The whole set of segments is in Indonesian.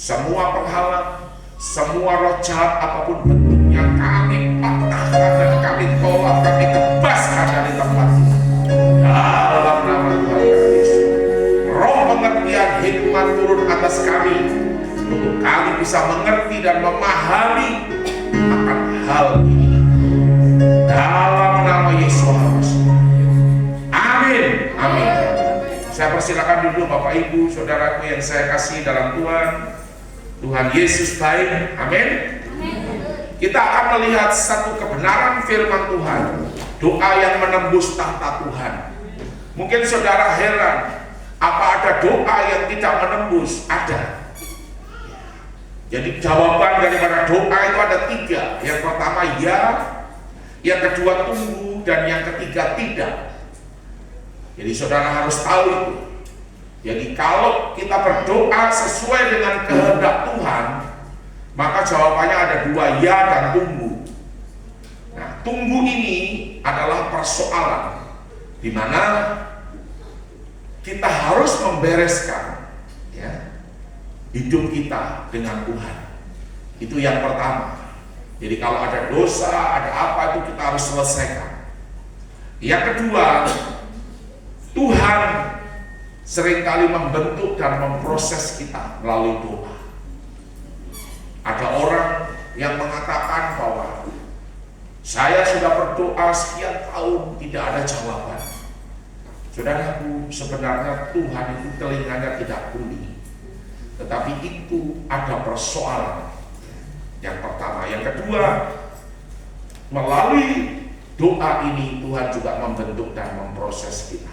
Semua penghalang, semua roh jahat apapun bentuknya kami patahkan dan kami tolak, kami kebaskan dari tempat ini. Dalam nama Tuhan Yesus, roh pengertian hikmat turun atas kami untuk kami bisa mengerti dan memahami akan hal ini. Dalam nama Yesus, amin, amin. Saya persilakan dulu Bapak Ibu, saudaraku yang saya kasih dalam Tuhan. Tuhan Yesus baik, amin. Kita akan melihat satu kebenaran firman Tuhan, doa yang menembus tahta Tuhan. Mungkin saudara heran, apa ada doa yang tidak menembus? Ada. Jadi jawaban daripada doa itu ada 3. Yang pertama ya, yang kedua tunggu, dan yang ketiga tidak. Jadi saudara harus tahu itu. Jadi kalau kita berdoa sesuai dengan kehendak Tuhan, maka jawabannya ada 2, ya dan tunggu. Nah, tunggu ini adalah persoalan di mana kita harus membereskan ya, hidup kita dengan Tuhan. Itu yang pertama. Jadi kalau ada dosa, ada apa itu kita harus selesaikan. Yang kedua, Tuhan seringkali membentuk dan memproses kita melalui doa. Ada orang yang mengatakan bahwa saya sudah berdoa sekian tahun tidak ada jawaban. Saudaraku, sebenarnya Tuhan itu telinganya tidak tuli, tetapi itu ada persoalan. Yang pertama, yang kedua, melalui doa ini Tuhan juga membentuk dan memproses kita.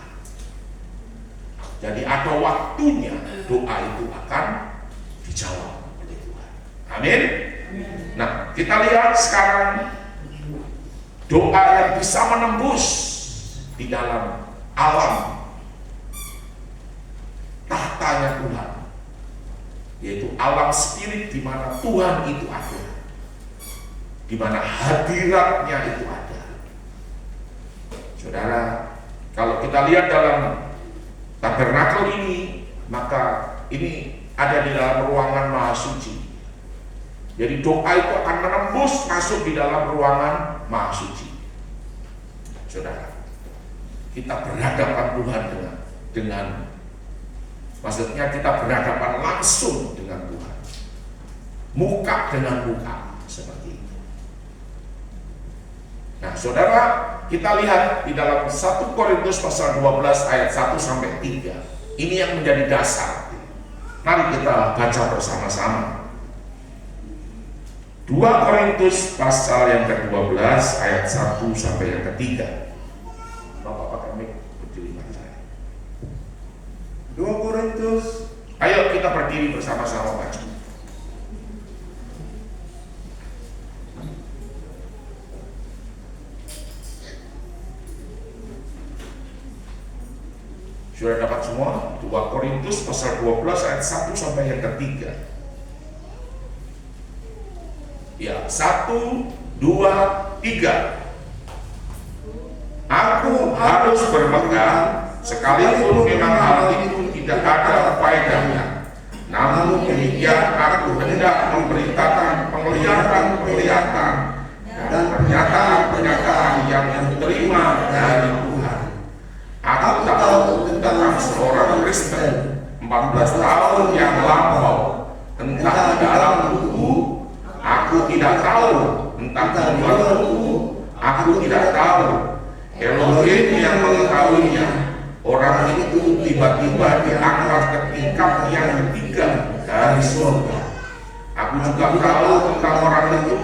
Jadi ada waktunya doa itu akan dijawab oleh Tuhan. Amin. Nah, kita lihat sekarang doa yang bisa menembus di dalam alam tahtanya Tuhan, yaitu alam spirit di mana Tuhan itu ada, di mana hadiratnya itu ada. Saudara, kalau kita lihat dalam tabernakel ini, maka ini ada di dalam ruangan Maha Suci. Jadi doa itu akan menembus masuk di dalam ruangan Maha Suci. Saudara, kita berhadapan Tuhan dengan maksudnya kita berhadapan langsung dengan Tuhan, muka dengan muka, seperti itu. Nah, saudara, kita lihat di dalam 1 Korintus pasal 12 ayat 1 sampai 3. Ini yang menjadi dasar. Mari kita baca bersama-sama. 2 Korintus pasal yang ke-12 ayat 1 sampai yang ke-3. Bapak pakai mic berdiri saya. 2 Korintus. Ayo kita berdiri bersama-sama baca. Sudah dapat semua? 2 Korintus pasal 12 ayat 1 sampai yang ke-3. Ya, 1, 2, 3. Aku harus berpegang sekalipun memang hal itu tidak ada faedahnya. Namun demikian aku hendak memberitakan penglihatan-penglihatan dan pernyataan-pernyataan yang diterima dari Tuhan. Aku tahu tentang seorang Kristen 14 tahun yang lampau, entah di dalam tubuh, aku tidak tahu, entah di luar tubuh, aku tidak tahu. Elohim yang mengetahuinya. Orang itu tiba-tiba diangkat ke tingkat yang ketiga dari surga. Aku juga tahu tentang orang itu,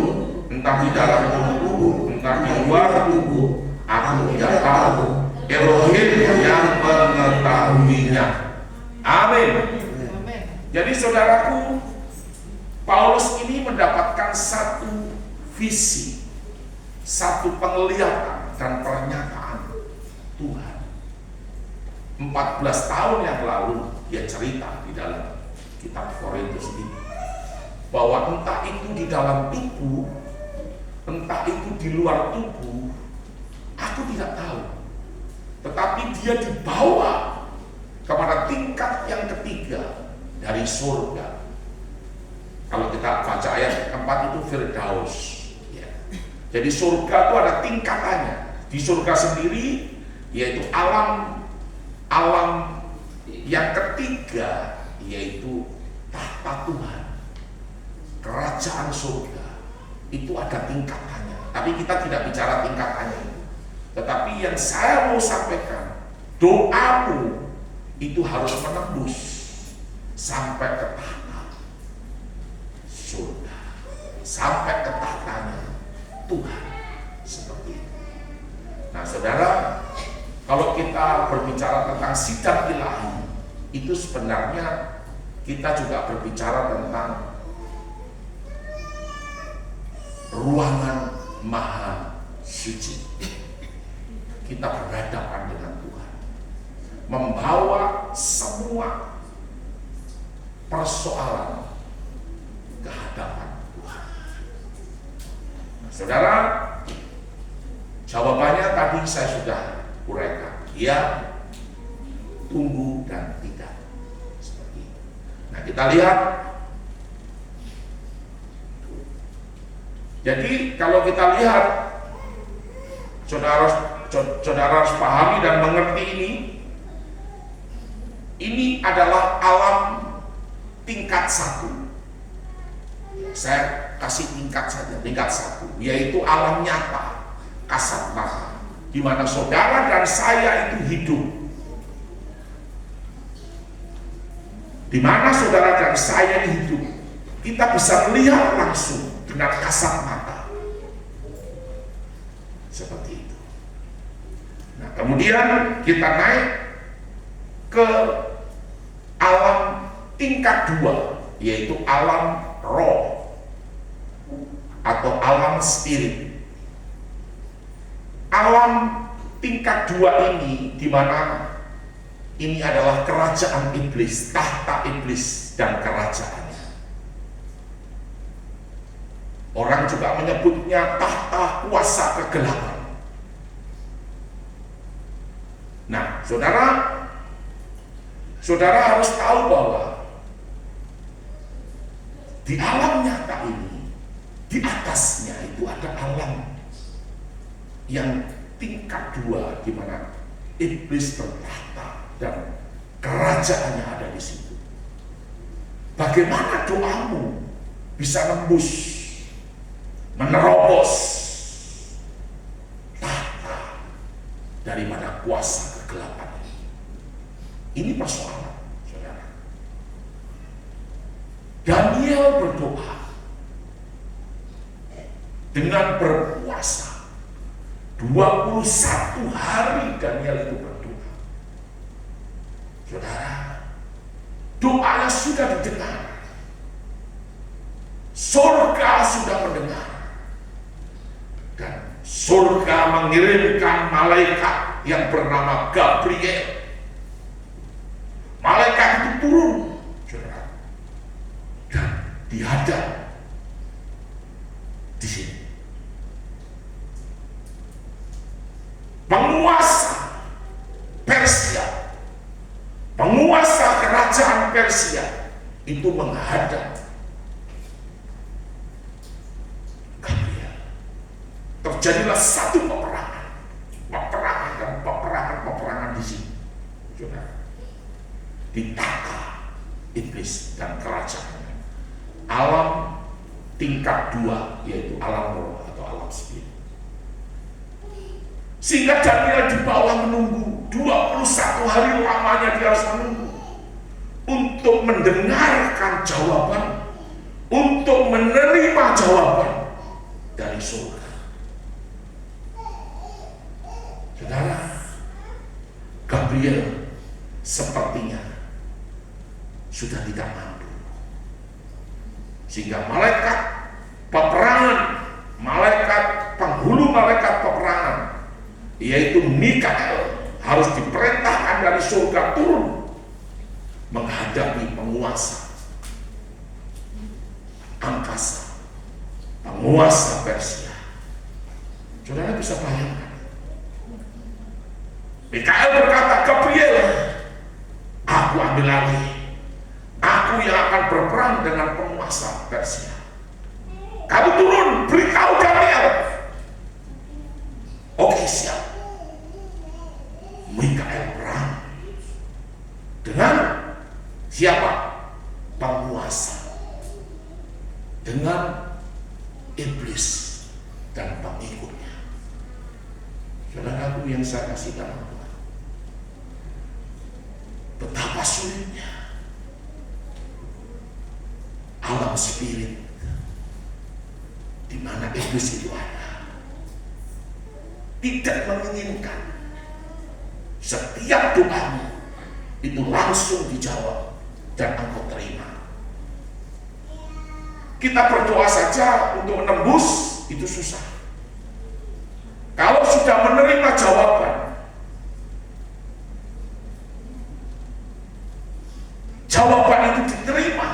entah di dalam tubuh, entah di luar tubuh, aku tidak tahu. Elohim yang mengetahuinya. Amin. Jadi saudaraku, Paulus ini mendapatkan satu visi, satu penglihatan dan pernyataan Tuhan. 14 tahun yang lalu dia cerita di dalam kitab Korintus ini bahwa entah itu di dalam tubuh, entah itu di luar tubuh, aku tidak tahu. Tetapi dia dibawa kepada tingkat yang ketiga dari surga. Kalau kita baca ayat 4 itu Firdaus, ya. Jadi surga itu ada tingkatannya. Di surga sendiri yaitu alam yang ketiga, yaitu tahta Tuhan, kerajaan surga. Itu ada tingkatannya. Tapi kita tidak bicara tingkatannya. Tetapi yang saya mau sampaikan, doamu itu harus menembus sampai ke tahta surga, sampai ke tahtanya Tuhan, seperti itu. Nah saudara, kalau kita berbicara tentang sidang ilahi, itu sebenarnya kita juga berbicara tentang ruangan maha suci. Kita berhadapan dengan Tuhan, membawa semua persoalan ke hadapan Tuhan. Nah, saudara, jawabannya tadi saya sudah uraikan, ya, tunggu dan tidak, seperti itu. Nah kita lihat, jadi kalau kita lihat, saudara harus pahami dan mengerti ini adalah alam tingkat 1. Saya kasih tingkat saja, tingkat 1, yaitu alam nyata, kasat mata, di mana saudara dan saya itu hidup. Di mana saudara dan saya hidup, kita bisa melihat langsung dengan kasat mata. Seperti itu. Nah, kemudian kita naik ke alam tingkat 2, yaitu alam roh atau alam spirit. Alam tingkat 2 ini, di mana ini adalah kerajaan iblis, tahta iblis dan kerajaannya. Orang juga menyebutnya tahta kuasa kegelapan. Nah, saudara harus tahu bahwa di alam nyata ini, di atasnya itu ada alam yang tingkat 2, di mana iblis bertahta dan kerajaannya ada di situ. Bagaimana doamu bisa nembus, menerobos tahta daripada kuasa kegelapan ini? Ini persoalan, saudara. Daniel berdoa dengan berpuasa 21 hari. Daniel itu berdoa. Saudara, doanya sudah didengar. Surga sudah mendengar. Dan surga mengirimkan malaikat yang bernama Gabriel. Malaikat itu turun, saudara, dan dihadap di sini. Penguasa Persia, penguasa Persia itu menghadap Gabriel. Terjadilah satu peperangan di sini, saudara. Ditata iblis dan kerajaannya. Alam tingkat 2, yaitu alam roh atau alam spirit. Sehingga Daniel di bawah menunggu 21 hari lamanya, dia harus menunggu untuk mendengarkan jawaban, untuk menerima jawaban dari surga. Saudara, Gabriel sepertinya sudah tidak mampu, sehingga malaikat peperangan, malaikat penghulu malaikat peperangan, yaitu Mikael, harus diperintahkan dari surga turun menghadapi penguasa angkasa, penguasa Persia. Saudara bisa bayangkan, Mikael berkata, Gabriel, aku ambil alih, aku yang akan berperang dengan penguasa Persia. Kamu turun, beritahu Daniel. Oke, siap. Mikael perang dengan siapa? Penguasa, dengan iblis dan pengikutnya. Saudaraku yang saya kasih dalam Tuhan, betapa sulitnya alam spirit di mana iblis itu ada, tidak menginginkan setiap doamu itu langsung dijawab dan engkau terima. Kita berdoa saja untuk menembus itu susah. Kalau sudah menerima jawaban, jawaban itu diterima,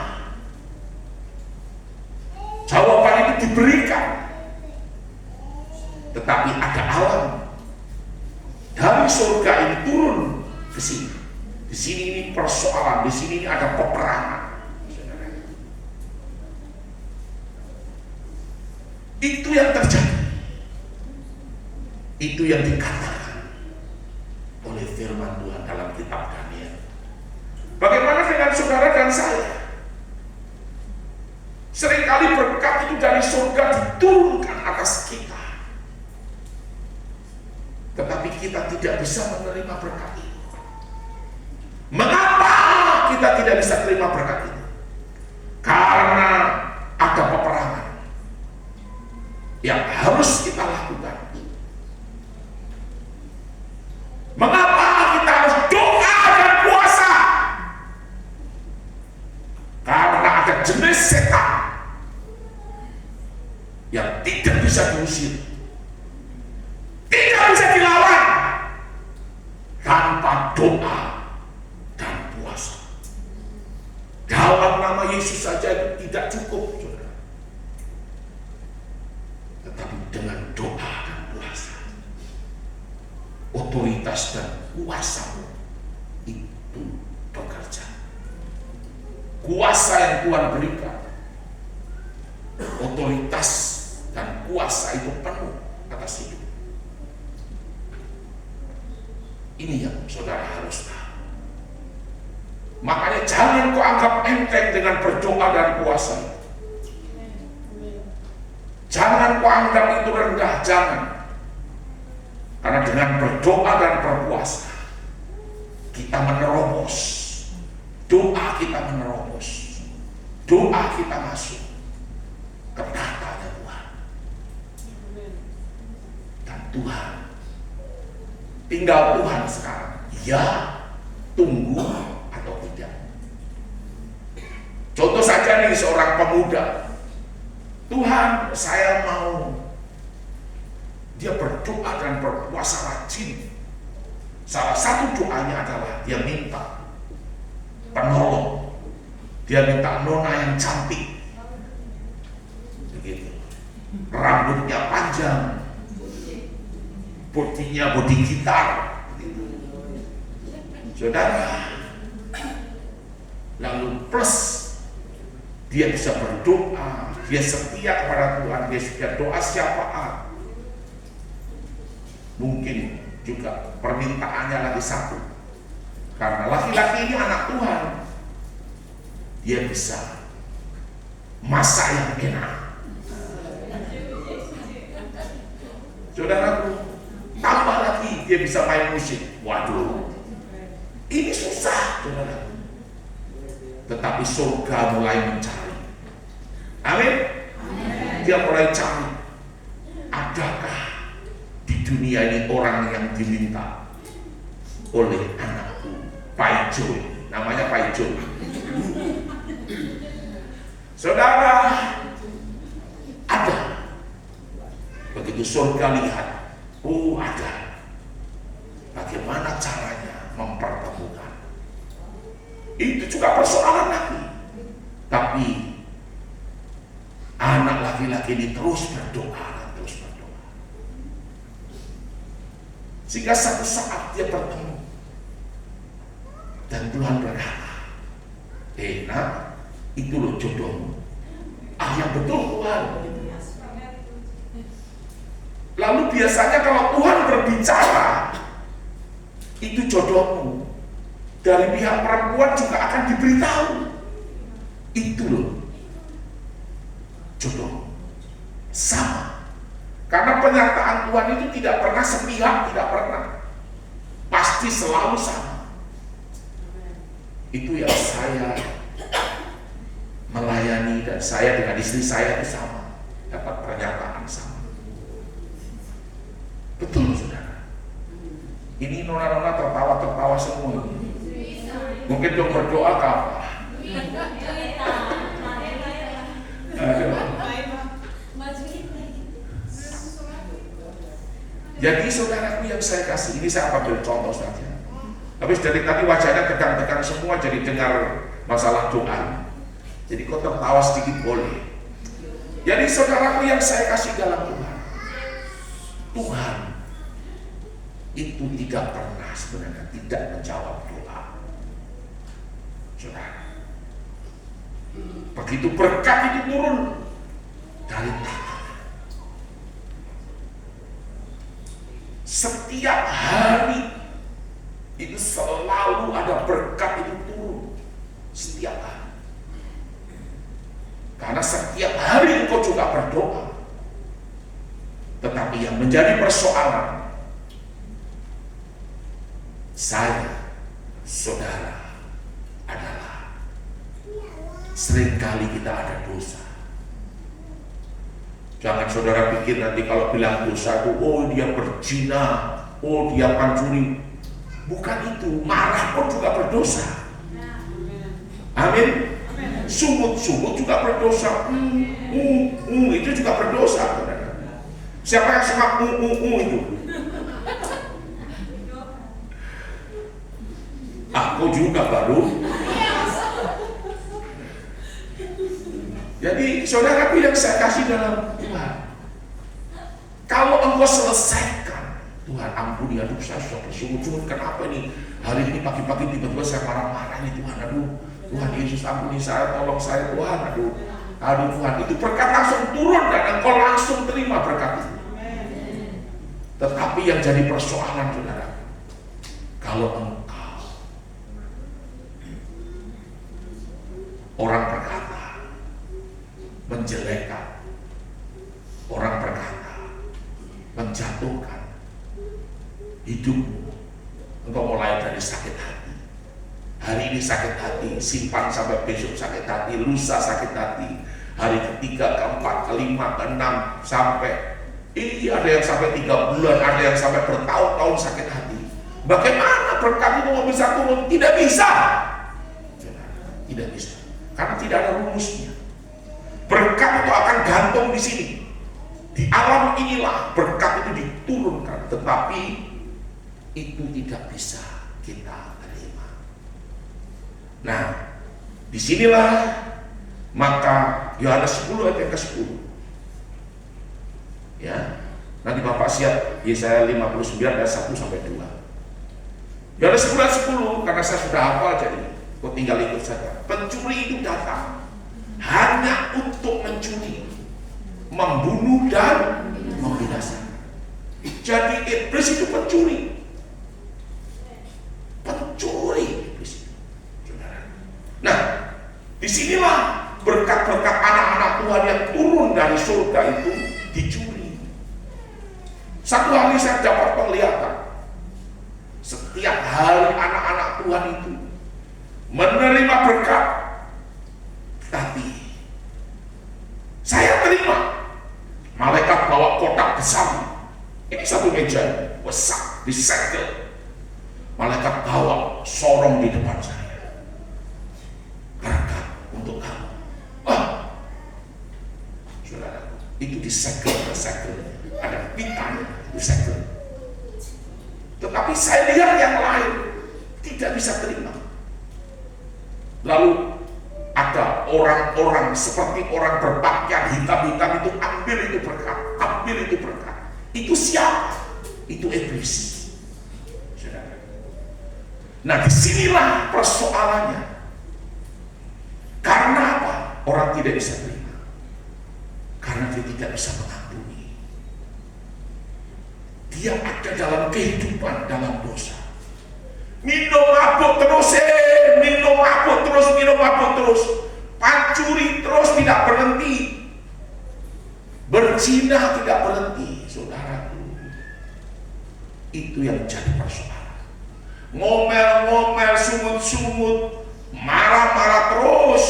jawaban itu diberikan, tetapi ada alam dari surga ini turun ke sini. Di sini ini persoalan, di sini ini ada peperangan. Itu yang terjadi. Itu yang dikatakan oleh firman Tuhan dalam kitab Daniel. Bagaimana dengan saudara dan saya? Seringkali berkat itu dari surga diturunkan atas kita, tetapi kita tidak bisa menerima berkat itu. Mengapa kita tidak bisa terima berkat itu? Karena ada peperangan yang harus kita lakukan. Mengapa kita harus doa dan puasa? Karena ada jenis setan yang tidak bisa diusir, tidak bisa dilawan tanpa doa dan puasa. Dalam nama Yesus saja itu tidak cukup, saudara. Tetapi dengan doa dan puasa, otoritas dan kuasamu itu bekerja. Kuasa yang Tuhan berikan, otoritas dan kuasa itu penuh atas hidup. Ini yang saudara harus tahu. Makanya jangan kau anggap enteng dengan berdoa dan puasa. Jangan kau anggap itu rendah, jangan. Karena dengan berdoa dan berpuasa, kita menerobos. Doa kita menerobos. Doa kita masuk ke tahtanya Tuhan. Dan Tuhan, tinggal Tuhan sekarang. Ya, tunggu atau tidak. Contoh saja nih, seorang pemuda, Tuhan, saya mau. Dia berdoa dan berpuasa rajin. Salah satu doanya adalah dia minta penolong. Dia minta nona yang cantik, begitu, rambutnya panjang, bodinya bodi gitar, begitu. Saudara, lalu plus dia bisa berdoa, dia setia kepada Tuhan, dia setia doa syafaat. Mungkin juga permintaannya lagi satu, karena laki-laki ini anak Tuhan, dia bisa masak yang enak. Saudaraku, tambah lagi dia bisa main musik. Waduh, ini susah, saudara. Tetapi surga mulai mencari. Amin. Dia mulai cari. Adakah di dunia ini orang yang diminta oleh anakku, Pak Ijo? Namanya Pak Ijo. Saudara, ada. Begitu surga lihat, oh ada. Bagaimana caranya mempertemukan? Itu juga persoalan lagi. Tapi anak laki-laki ini terus berdoa dan terus berdoa. Sehingga satu saat dia bertemu. Dan Tuhan berkata, nak, itu loh jodohmu. Yang betul Tuhan. Lalu biasanya kalau Tuhan berbicara, itu jodohmu. Dari pihak perempuan juga akan diberitahu. Itu loh jodoh. Sama. Karena pernyataan Tuhan itu tidak pernah sepihak, tidak pernah. Pasti selalu sama. Itu yang saya melayani, dan saya dengan istri saya itu sama. Dapat pernyataan sama. Betul, saudara. Ini nona-nona tertawa-tertawa semua. Mungkin dong berdoa ke apa? Jadi saudaraku yang saya kasih, ini saya ambil contoh saja. Habis dari tadi wajahnya tegang-tegang semua, jadi dengar masalah doa. Jadi kau tertawa sedikit boleh. Jadi saudaraku yang saya kasih dalam Tuhan, Tuhan itu tidak pernah sebenarnya tidak menjawab doa. Saudara, begitu berkat itu turun dari tangan, setiap hari itu selalu ada berkat itu turun setiap hari. Karena setiap hari engkau juga berdoa. Tetapi yang menjadi persoalan, saya, saudara, adalah seringkali kita ada dosa. Jangan saudara pikir nanti kalau bilang dosa itu, oh dia berzina, oh dia pancuri. Bukan itu, marah pun juga berdosa. Amin. Sumut-sumut juga berdosa. Itu juga berdosa, saudara. Siapa yang suka itu? Aku juga baru. Jadi saudara yang saya kasih dalam Tuhan, kalau engkau selesaikan, Tuhan ampuni, aduh saya sudah bersungut-sungut, kenapa nih hari ini pagi-pagi tiba-tiba saya marah-marah nih Tuhan, aduh Tuhan Yesus ampuni saya, tolong saya Tuhan, aduh Tuhan, itu berkat langsung turun dan engkau langsung terima berkat itu. Tetapi yang jadi persoalan saudara, kalau engkau orang berkata menjelekkan, orang berkata menjatuhkan hidupmu, engkau mulai dari sakit hati. Hari ini sakit hati, simpan sampai besok sakit hati, lusa sakit hati, hari ketiga, keempat, kelima, keenam, sampai ada yang sampai 3 bulan, ada yang sampai bertahun-tahun sakit hati. Bagaimana berkat itu mau bisa turun? Tidak bisa. Tidak bisa. Karena tidak ada rumusnya. Berkat itu akan gantung di sini. Di alam inilah berkat itu diturunkan, tetapi itu tidak bisa kita terima. Nah, disinilah maka Yohanes 10 ayat yang ke-10. Ya, nanti Bapak siap Yesaya 59 ayat 1 sampai 2. Yohanes 10 ayat 10, karena saya sudah hafal jadi kau tinggal ikut saja. Pencuri itu datang hanya untuk mencuri, membunuh dan membinasakan. Jadi iblis itu pencuri. Pencuri iblis itu, saudara. Nah, disinilah berkat-berkat anak-anak Tuhan yang turun dari surga itu dicuri. Satu hari saya dapat penglihatan. Setiap hari anak-anak Tuhan itu menerima berkat. Tapi saya terima. Malaikat bawa kotak besar. Ini satu meja besar, disegel. Malaikat bawa sorong di depan saya. Berkat untuk kamu. Saudara, itu disegel. Ada pita disegel. Tetapi saya lihat yang lain tidak bisa terima. Lalu ada orang-orang seperti orang berpakaian hitam-hitam itu ambil itu berkat. Itu siapa? Itu iblis. Saudara. Nah, disinilah persoalannya. Karena apa? Orang tidak bisa terima. Karena dia tidak bisa mengampuni. Dia ada dalam kehidupan, dalam dosa. Minum mabuk terus. Pancuri terus tidak berhenti. Berzina tidak berhenti, saudaraku. Itu yang jadi persoalan. Ngomel-ngomel, sumut-sumut, marah-marah terus.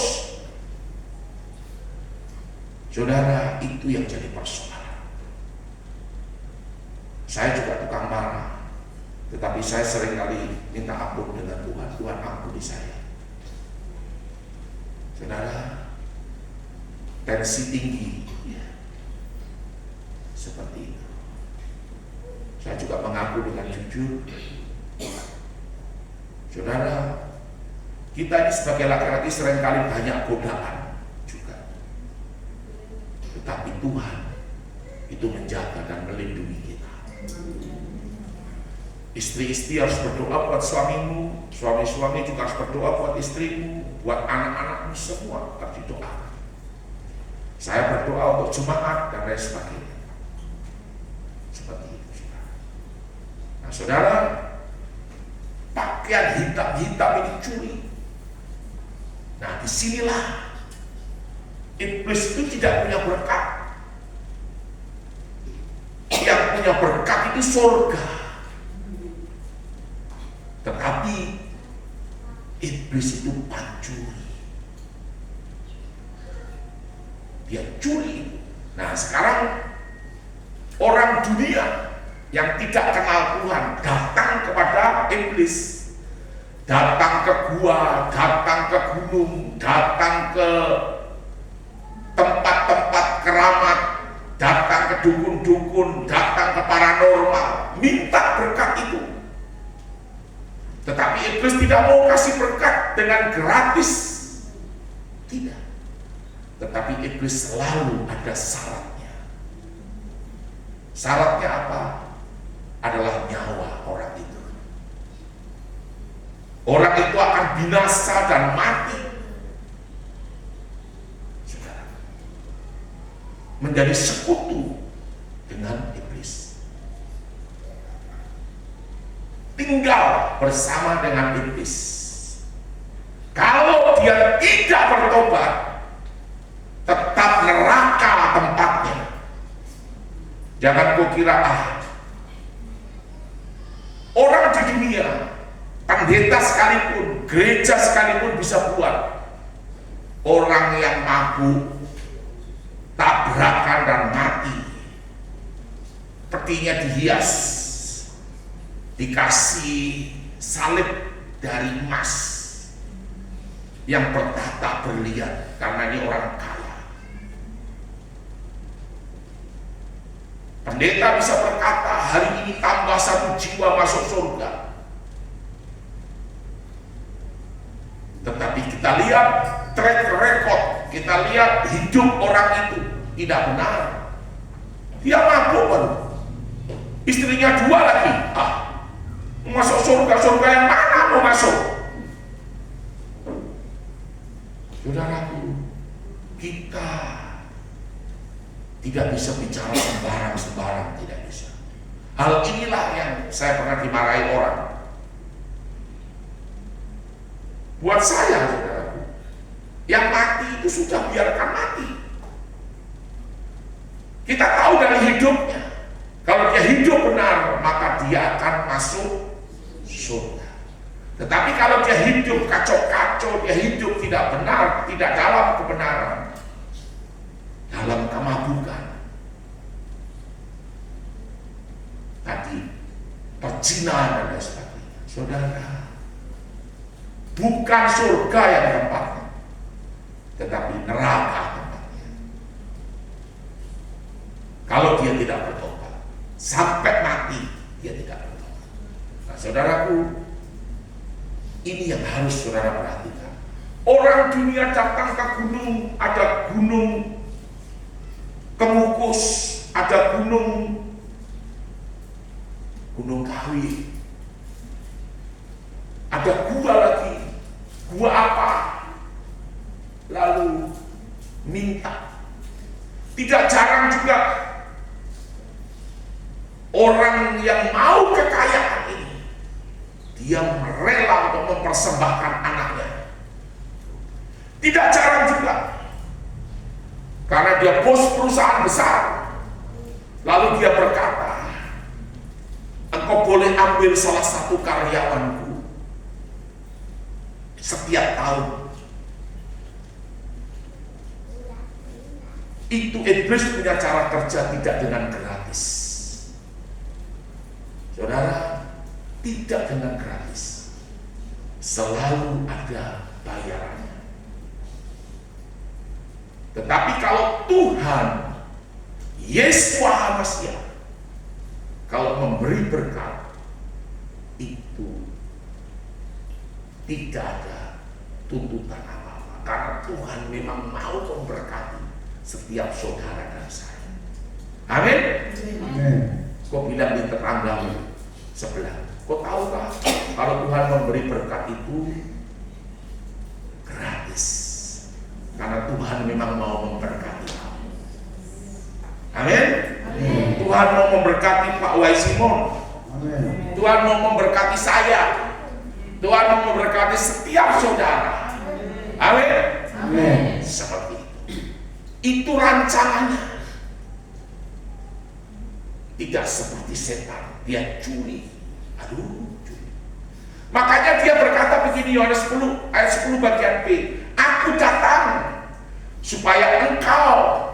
Saudara, itu yang jadi persoalan. Saya juga tukang marah. Tetapi saya seringkali minta ampun dengan Tuhan. Tuhan ampuni saya. Saudara, tensi tinggi, ya. Seperti itu. Saya juga mengaku dengan jujur. Saudara, kita ini sebagai laki-laki seringkali banyak godaan juga. Tetapi Tuhan itu menjaga dan melindungi kita. Istri-istri harus berdoa buat suamimu, suami-suami juga harus berdoa buat istrimu, buat anak-anakmu, semua harus didoakan. Saya berdoa untuk jemaat dan lain sebagainya. Seperti itu, saudara. Nah, saudara, pakaian hitam-hitam ini curi. Nah, disinilah iblis itu tidak punya berkat. Yang punya berkat itu surga. Tetapi iblis itu pancuri. Dia curi. Nah, sekarang orang dunia yang tidak kenal Tuhan datang kepada iblis. Datang ke gua, datang ke gunung, datang ke tempat-tempat keramat, datang ke dukun-dukun, datang ke paranormal, minta berkat itu. Tetapi iblis tidak mau kasih berkat dengan gratis. Tidak. Tetapi iblis selalu ada syaratnya. Syaratnya apa? Adalah nyawa orang itu. Orang itu akan binasa dan mati. Saudara, menjadi sekutu dengan iblis. Tinggal bersama dengan iblis. Kalau dia tidak bertobat, tetap neraka tempatnya. Jangan kau kira orang di dunia, pendeta sekalipun, gereja sekalipun bisa buat orang yang mabuk, tabrakan dan mati, petinya dihias, dikasih salib dari emas yang bertata berlian karena ini orang kaya. Pendeta bisa berkata, hari ini tambah 1 jiwa masuk surga. Tetapi kita lihat track record, kita lihat hidup orang itu tidak benar. Dia mabuk baru, istrinya 2 lagi. Masuk surga yang mana mau masuk? Saudaraku, kita tidak bisa bicara sembarang-sembarang, tidak bisa. Hal inilah yang saya pernah dimarahi orang. Buat saya, saudaraku, yang mati itu sudah biarkan mati. Kita tahu dari hidupnya, kalau dia hidup benar, maka dia akan masuk surga. Tetapi kalau dia hidup kacau-kacau, dia hidup tidak benar, tidak dalam kebenaran, dalam kemabukan, tadi perzinahan dan lain sebagainya, saudara, bukan surga yang tempatnya, tetapi neraka tempatnya. Kalau dia tidak bertobat, sampai mati dia tidak bertobat. Nah, saudaraku, ini yang harus saudara perhatikan. Orang dunia datang ke gunung, ada gunung Kemukus, ada gunung Kawi, ada gua lagi, gua apa? Lalu minta. Tidak jarang juga orang yang mau kekayaan ini, dia rela untuk mempersembahkan anaknya. Tidak jarang juga, karena dia bos perusahaan besar, lalu dia berkata, engkau boleh ambil salah satu karyawanku setiap tahun. Itu iblis punya cara kerja tidak dengan gratis. Saudara, tidak dengan gratis. Selalu ada bayarannya. Tetapi kalau Tuhan Yesus Hamasiah kalau memberi berkat, itu tidak ada tuntutan apa-apa, karena Tuhan memang mau memberkati setiap saudara dan saya. Amin. Kau bilang di tetanggamu sebelah, kau tahu tak kalau Tuhan memberi berkat itu gratis, karena Tuhan memang mau memberkati kamu. Amin. Tuhan mau memberkati Pak Wai Simon. Tuhan mau memberkati saya. Tuhan mau memberkati setiap saudara. Amin. Seperti itu. Itu rancangannya. Tidak seperti setan, dia curi. Curi. Makanya dia berkata begini, Yohanes 10 ayat 10 bagian B, aku datang supaya engkau,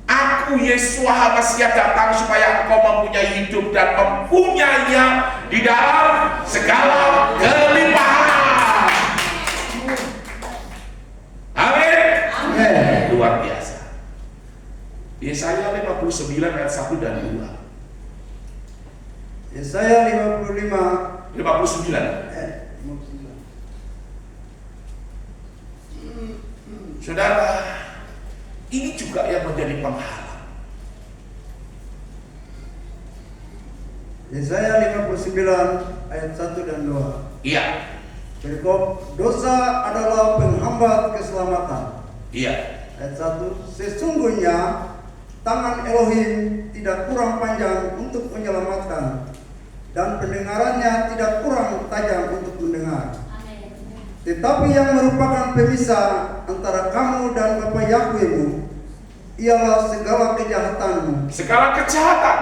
aku Yesus Hamasiah datang supaya engkau mempunyai hidup dan mempunyainya di dalam segala kelimpahan. Amin. Luar biasa. Yesaya 59 ayat 1 dan 2. Yesaya 59. Saudara, ini juga yang menjadi penghalang. Yesaya 59 ayat 1 dan 2. Iya. Perikop, dosa adalah penghambat keselamatan. Iya. Ayat 1, sesungguhnya tangan Elohim tidak kurang panjang untuk menyelamatkan, dan pendengarannya tidak kurang tajam untuk mendengar. Tetapi yang merupakan pemisah antara kamu dan Bapa Yahwehmu ialah segala kejahatanmu. Segala kejahatan.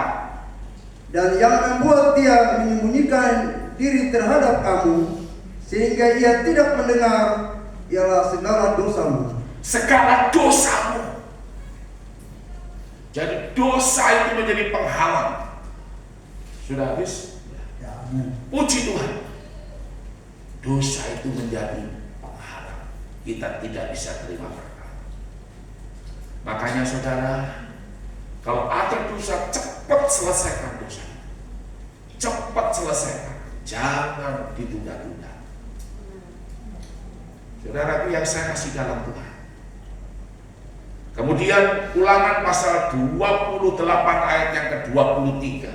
Dan yang membuat dia menyembunyikan diri terhadap kamu sehingga ia tidak mendengar ialah segala dosamu. Segala dosamu. Jadi dosa itu menjadi penghalang. Sudah habis? Ya, puji Tuhan. Dosa itu menjadi penghalang. Kita tidak bisa terima berkat. Makanya saudara, kalau ada dosa, cepat selesaikan dosa. Cepat selesaikan. Jangan ditunda-tunda. Saudara, itu yang saya kasih dalam Tuhan. Kemudian Ulangan pasal 28 ayat yang ke-23.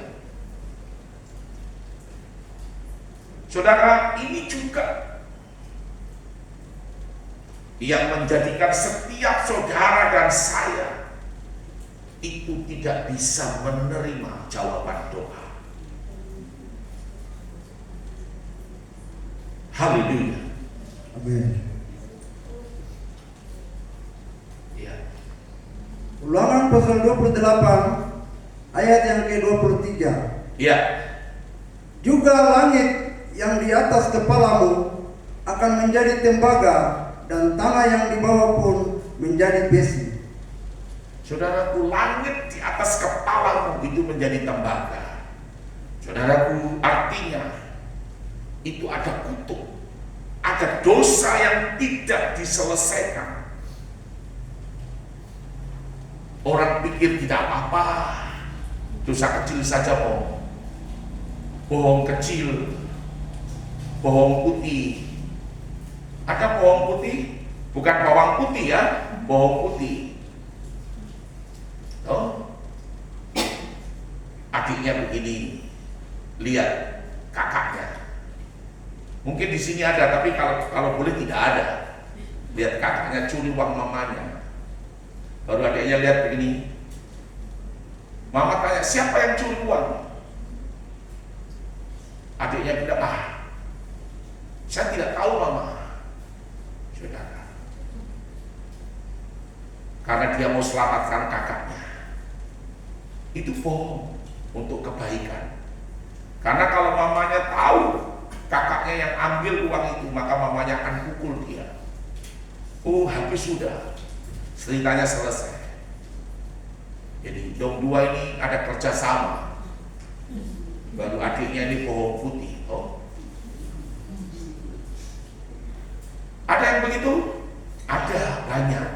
Saudara, ini juga yang menjadikan setiap saudara dan saya itu tidak bisa menerima jawaban doa. Haleluya. Amin. Ya. Ulangan pasal 28 ayat yang ke-23. Ya. Juga langit yang di atas kepalamu akan menjadi tembaga, dan tanah yang di bawah pun menjadi besi. Saudaraku, langit di atas kepalamu itu menjadi tembaga. Saudaraku, artinya itu ada kutuk, ada dosa yang tidak diselesaikan. Orang pikir tidak apa-apa, dosa kecil saja, bohong kecil, bohong putih. Ada bohong putih, bukan bawang putih ya, bohong putih. Oh, adiknya begini, lihat kakaknya. Mungkin di sini ada, tapi kalau boleh tidak ada. Lihat kakaknya curi uang mamanya. Baru adiknya lihat begini. Mama tanya, siapa yang curi uang? Adiknya bilang, saya tidak tahu mama. Saudara, karena dia mau selamatkan kakaknya. Itu bohong untuk kebaikan. Karena kalau mamanya tahu kakaknya yang ambil uang itu, maka mamanya akan pukul dia. Habis sudah, ceritanya selesai. Jadi dong dua ini ada kerjasama. Baru adiknya ini bohong putih. Ada yang begitu? Ada, banyak.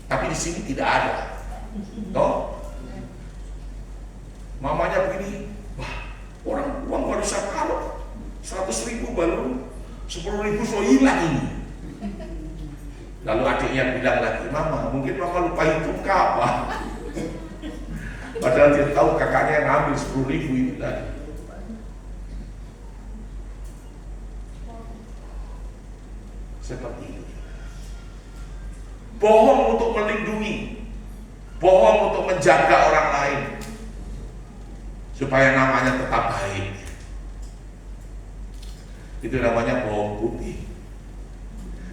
Tapi di sini tidak ada. Mamanya begini, orang uang baru saya taruh 100.000, baru 10.000 so hilang ini. Lalu adiknya bilang lagi, mama, mungkin mama lupa hitung apa. Padahal dia tahu kakaknya yang ambil 10.000 itu tadi. Seperti itu. Bohong untuk melindungi, bohong untuk menjaga orang lain supaya namanya tetap baik. Itu namanya bohong putih,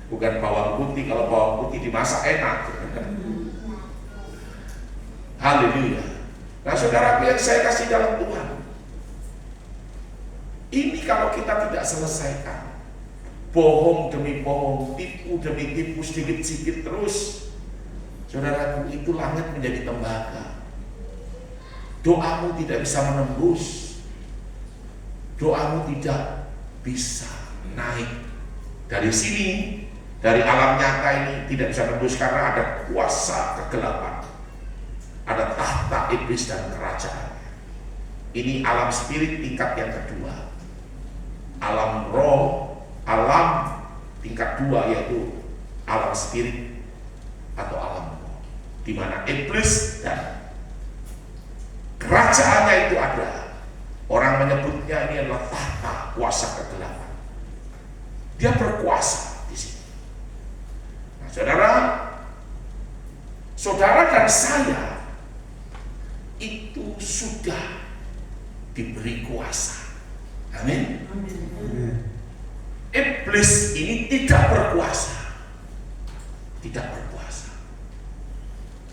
bukan bawang putih. Kalau bawang putih dimasak enak. Haleluya. Nah, saudaraku yang saya kasih dalam Tuhan, ini kalau kita tidak selesaikan, bohong demi bohong, tipu demi tipu, sedikit-sedikit terus, saudaraku, itu langit menjadi tembaga. Doamu tidak bisa menembus, doamu tidak bisa naik dari sini, dari alam nyata ini tidak bisa menembus karena ada kuasa kegelapan, ada tahta iblis dan kerajaan. Ini alam spirit tingkat yang kedua, alam roh. Alam tingkat 2 yaitu alam spirit atau alam roh, di mana iblis dan kerajaannya itu ada. Orang menyebutnya ini adalah tahta kuasa kegelapan. Dia berkuasa di sini. Nah, saudara dan saya itu sudah diberi kuasa. Amin. Iblis ini tidak berkuasa,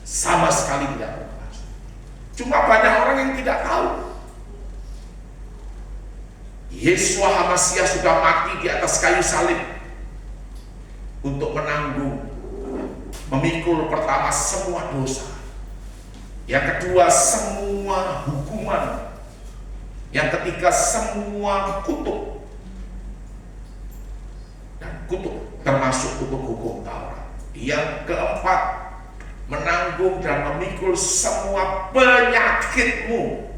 sama sekali tidak berkuasa. Cuma banyak orang yang tidak tahu, Yesua HaMasiah sudah mati di atas kayu salib untuk menanggung, memikul pertama semua dosa, yang kedua semua hukuman, yang ketiga semua kutuk, termasuk kutuk hukum Taurat. Yang keempat, menanggung dan memikul semua penyakitmu.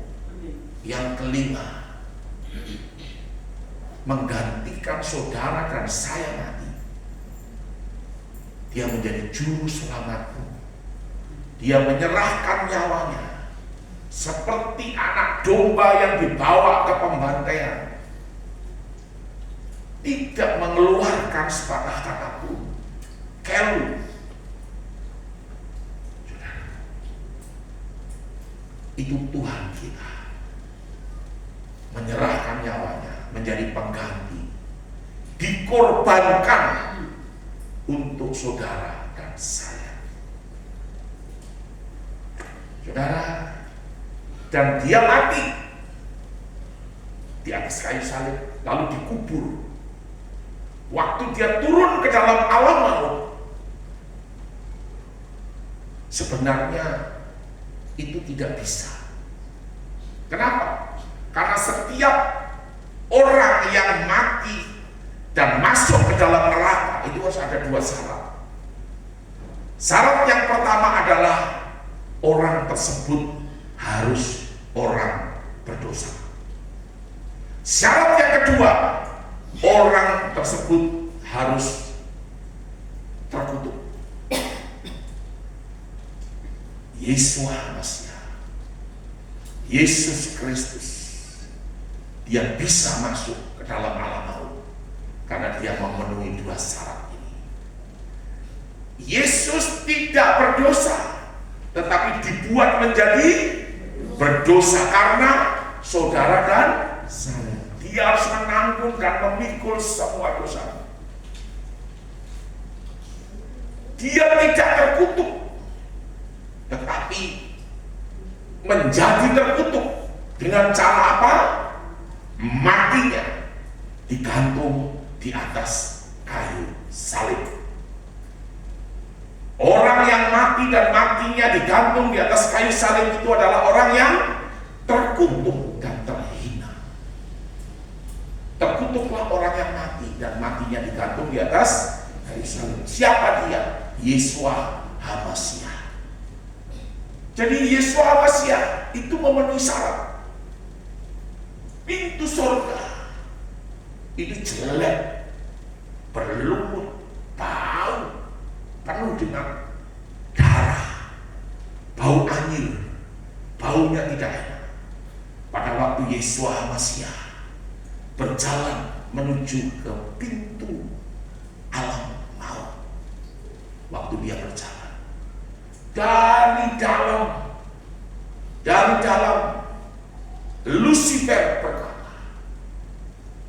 Yang kelima, menggantikan saudara dan saya mati. Dia menjadi juru selamatmu. Dia menyerahkan nyawanya seperti anak domba yang dibawa ke pembantaian, tidak mengeluarkan sepatah kata pun, skelu. Itu Tuhan kita menyerahkan nyawanya menjadi pengganti, dikorbankan untuk saudara dan saya. Saudara, dan dia mati di atas kayu salib, lalu dikubur. Waktu dia turun ke dalam alam maut, sebenarnya itu tidak bisa. Kenapa? Karena setiap orang yang mati dan masuk ke dalam neraka itu harus ada dua syarat. Syarat yang pertama adalah orang tersebut harus orang berdosa. Syarat yang kedua, orang tersebut harus terkutuk. Yesus Kristus, dia bisa masuk ke dalam alam maut karena dia memenuhi dua syarat ini. Yesus tidak berdosa, tetapi dibuat menjadi berdosa karena saudara dan saya. Dia harus menanggung dan memikul semua dosa. Dia tidak terkutuk, tetapi menjadi terkutuk dengan cara apa? Matinya digantung di atas kayu salib. Orang yang mati dan matinya digantung di atas kayu salib itu adalah orang yang terkutuk dan terhina. Terkutuklah orang yang mati dan matinya digantung di atas kayu salib. Siapa dia? Yeshua HaMashiach. Jadi Yeshua HaMashiach itu memenuhi syarat. Pintu surga itu jelek, berlumut, bau, penuh dengan darah, bau anyir, baunya tidak enak. Pada waktu Yeshua HaMashiach berjalan menuju ke pintu alam maut, waktu dia berjalan dari dalam Lucifer berkata,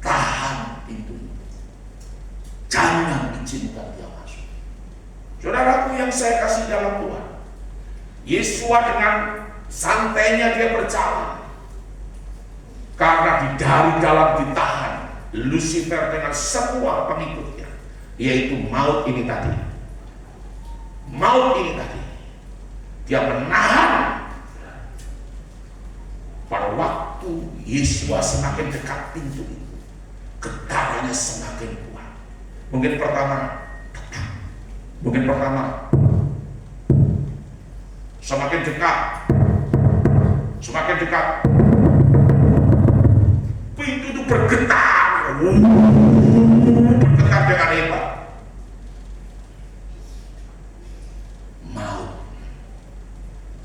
tahan pintu itu, jangan izinkan dia masuk. Saudaraku yang saya kasih dalam Tuhan, Yeshua dengan santainya dia berjalan karena dari dalam ditahan Lucifer dengan semua pengikutnya, yaitu maut ini tadi. Dia menahan. Pada waktu Yeshua semakin dekat pintu itu, getarannya semakin kuat. Mungkin pertama semakin dekat, pintu itu bergetar dengan hebat.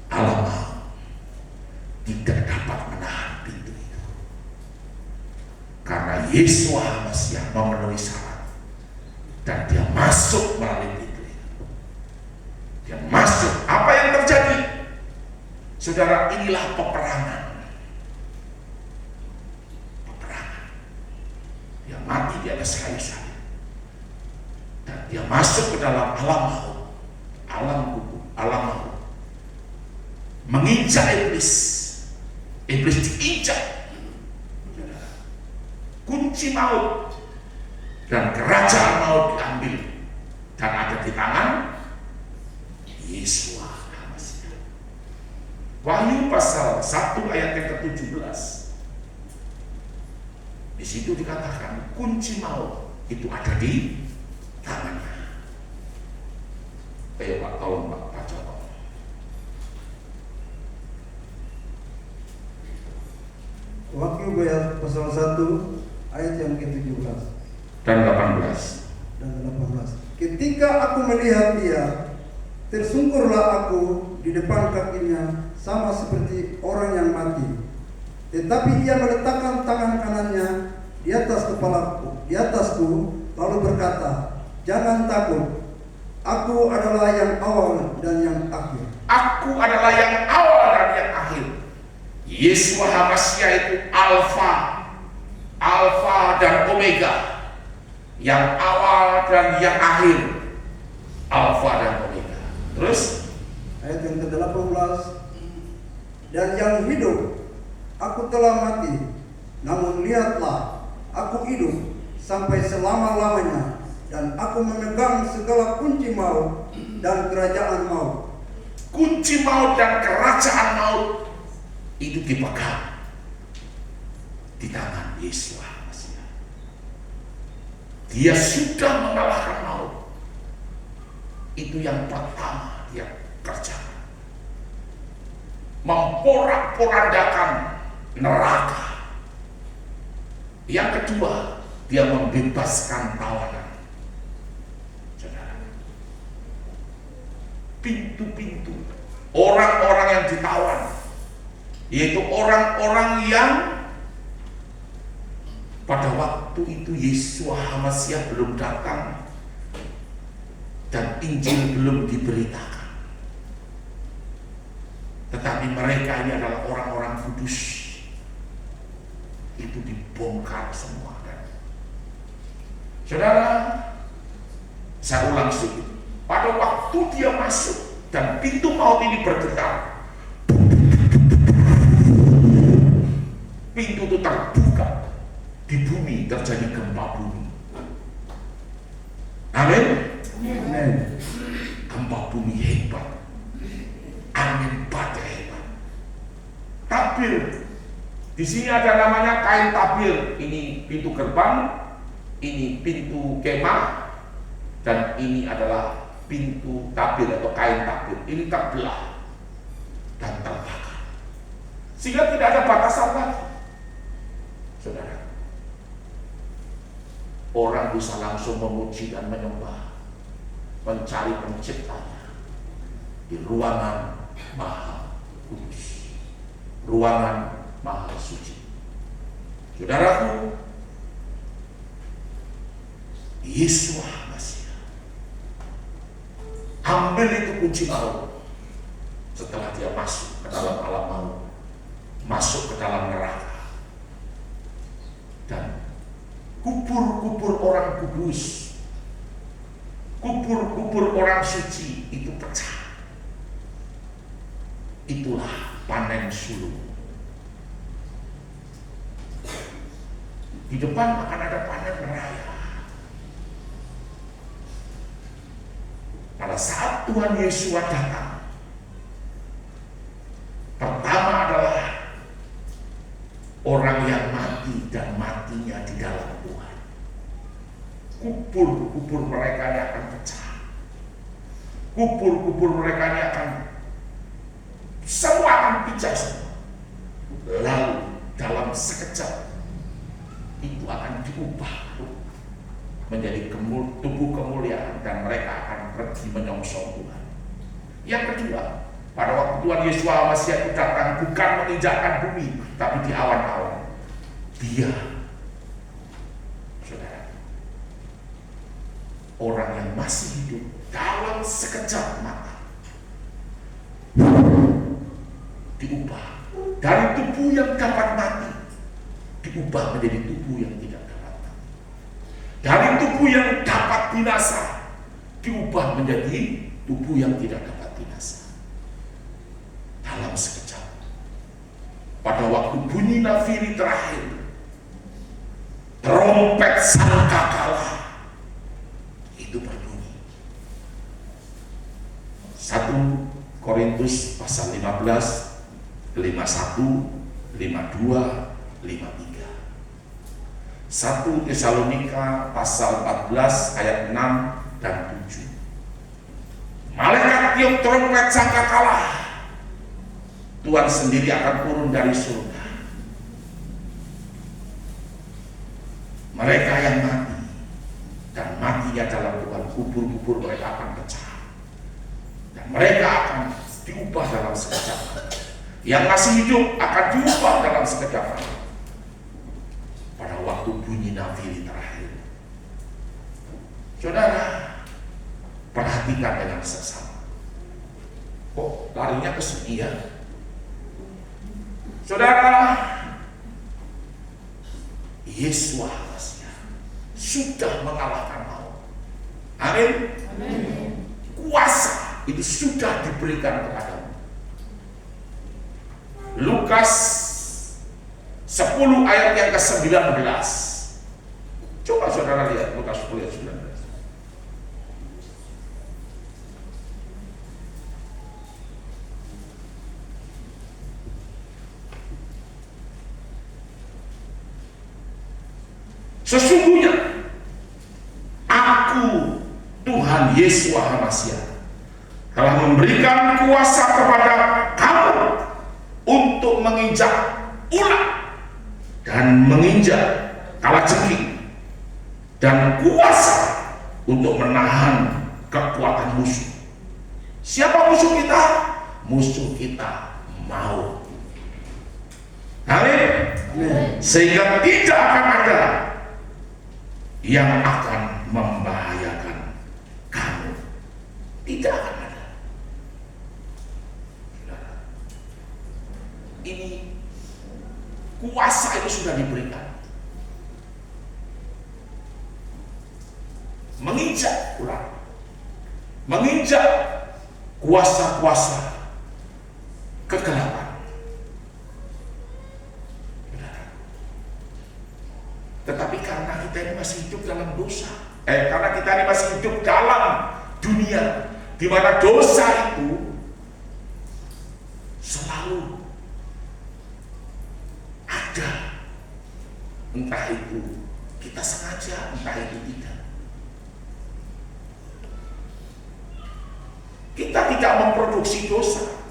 Alam maut tidak dapat menahan pintu itu karena Yeshua HaMashiach memenuhi syarat dan dia masuk melalui pintu itu. Dia masuk. Apa yang terjadi? Saudara, inilah peperangan. Dia mati di atas kayu salib dan dia masuk ke dalam alam maut, alam kubur, alam maut, menginjak iblis diinjak, kunci maut dan kerajaan maut diambil dan ada di tangan Yeshua HaMashiach. Wahyu pasal 1 ayat yang ke-17, di situ dikatakan kunci maut itu ada di tangannya. Ayo Pak, tolong Pak, baca Pak. Wahyu pasal 1 ayat yang ke-17 dan 18. Ketika aku melihat dia, tersungkurlah aku di depan kakinya sama seperti orang yang mati. Tetapi ia meletakkan tangan kanannya di atas kepalaku, di atasku, lalu berkata, jangan takut, Aku adalah yang awal dan yang akhir. Aku adalah yang awal dan yang akhir. Yeshua HaMashiach itu Alfa dan Omega, yang awal dan yang akhir, Alfa dan Omega. Terus ayat yang ke-18, dan yang hidup, aku telah mati, namun lihatlah, aku hidup sampai selama-lamanya, dan aku memegang segala kunci maut dan kerajaan maut. Kunci maut dan kerajaan maut itu dipegang di tangan Yeshua HaMashiach. Dia sudah mengalahkan maut. Itu yang pertama dia kerjakan. Memporak-porandakan neraka. Yang kedua, dia membebaskan tawanan. Saudara, pintu-pintu orang-orang yang ditawan, yaitu orang-orang yang pada waktu itu Yeshua HaMashiach belum datang dan Injil belum diberitakan. Tetapi mereka ini adalah orang-orang kudus. Itu dibongkar semua. Saudara, saya ulang sedikit. Pada waktu dia masuk dan pintu maut ini bergetar, pintu itu terbuka, di bumi terjadi gempa bumi. Amin. Amin. Gempa bumi hebat, angin badai hebat. Tabir, di sini ada namanya kain tabir. Ini pintu gerbang, ini pintu kemah, dan ini adalah pintu tabir atau kain tabir. Ini terbelah dan terbakar, sehingga tidak ada batasan lagi. Saudara, orang bisa langsung memuji dan menyembah, mencari penciptanya di ruangan maha kudus, ruangan maha suci. Saudaraku, Yeshua HaMashiach ambil itu kunci maut setelah dia masuk ke dalam alam maut, masuk ke dalam neraka, dan kubur-kubur orang kudus, kubur-kubur orang suci itu pecah. Itulah panen sulung. Di depan akan ada panen raya. Pada saat Tuhan Yesus datang, pertama adalah orang yang mati dan matinya di dalam Tuhan. Kubur-kubur mereka ini akan pecah. Kubur-kubur mereka ini akan semua akan pecah semua. Lalu dalam sekejap itu akan diubah menjadi tubuh kemuliaan, dan mereka akan pergi menyongsong Tuhan. Yang kedua, pada waktu Tuhan Yesus HaMashiach itu datang, bukan menginjakkan bumi, tapi di awan-awan. Dia, saudara, orang yang masih hidup dalam sekejap mata diubah dari tubuh yang dapat mati, diubah menjadi tubuh yang tidak dapat mati. Dari tubuh yang dapat binasa diubah menjadi tubuh yang tidak dapat binasa. Dalam sekejap, pada waktu bunyi nafiri terakhir, trompet sangkakala itu berbunyi. 1 Korintus pasal 15, 51, 52, 53. 1 Tesalonika pasal 14 ayat 6 dan 7. Malaikat tiup trompet sangkakala, Tuhan sendiri akan turun dari surga. Mereka yang mati dan matinya dalam Tuhan, kubur-kubur mereka akan pecah, dan mereka akan diubah dalam sekejap. Yang masih hidup akan diubah dalam sekejap. Pada waktu bunyi nafiri terakhir, saudara, perhatikan perhatikan dengan sesama. Kok larinya ke sini ya? Saudara, Yesus Maha sudah mengalahkan maut. Amin. Kuasa itu sudah diberikan kepadamu. Lukas 10 ayat yang ke-19. Coba saudara lihat Lukas 10 ayat 19. Sesungguhnya aku, Tuhan Yesus Maha telah memberikan kuasa kepada kamu untuk menginjak ular dan menginjak kalajengking, dan kuasa untuk menahan kekuatan musuh. Siapa musuh kita? Musuh kita maut. Amin. Sehingga tidak akan ada yang akan membahayakan kamu. Tidak akan ada. Ini kuasa itu sudah diberikan. Menginjak ular, menginjak kuasa-kuasa kegelapan. Tetapi karena kita ini masih hidup dalam dosa, karena kita ini masih hidup dalam dunia di mana dosa itu selalu ada, entah itu kita sengaja, entah itu tidak. Kita tidak memproduksi dosa,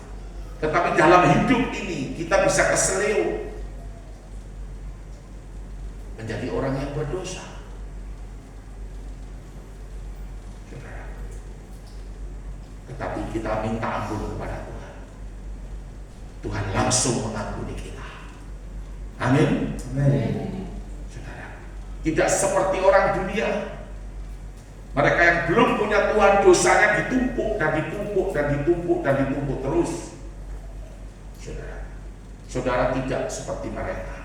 tetapi dalam hidup ini kita bisa keseleo menjadi orang yang berdosa. Tetapi kita minta ampun kepada Tuhan. Tuhan langsung mengampuni kita. Amin. Saudara, tidak seperti orang dunia. Mereka yang belum punya Tuhan, dosanya ditumpuk dan ditumpuk dan ditumpuk dan ditumpuk terus. Saudara tidak seperti mereka.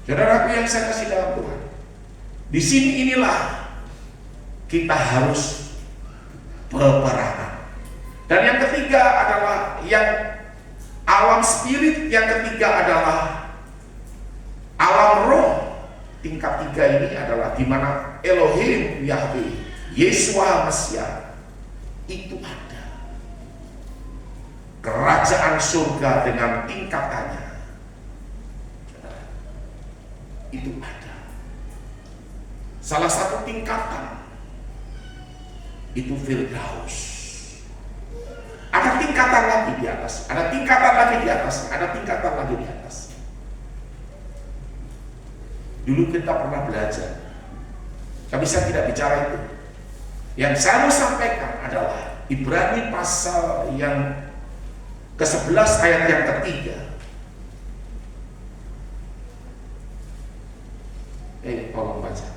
Saudaraku yang saya kasih dalam Tuhan, di sini inilah kita harus peperangan. Dan yang ketiga adalah yang alam spirit, yang ketiga adalah alam roh. Tingkat 3 ini adalah di mana Elohim Yahweh, Yeshua Mesias itu ada. Kerajaan surga dengan tingkatannya itu ada. Salah satu tingkatan itu Firdaus. Ada tingkatan lagi di atas, ada tingkatan lagi di atas, ada tingkatan lagi di atas. Dulu kita pernah belajar, tapi saya tidak bicara itu. Yang saya mau sampaikan adalah Ibrani pasal yang ke-11 ayat yang ketiga. Tolong baca.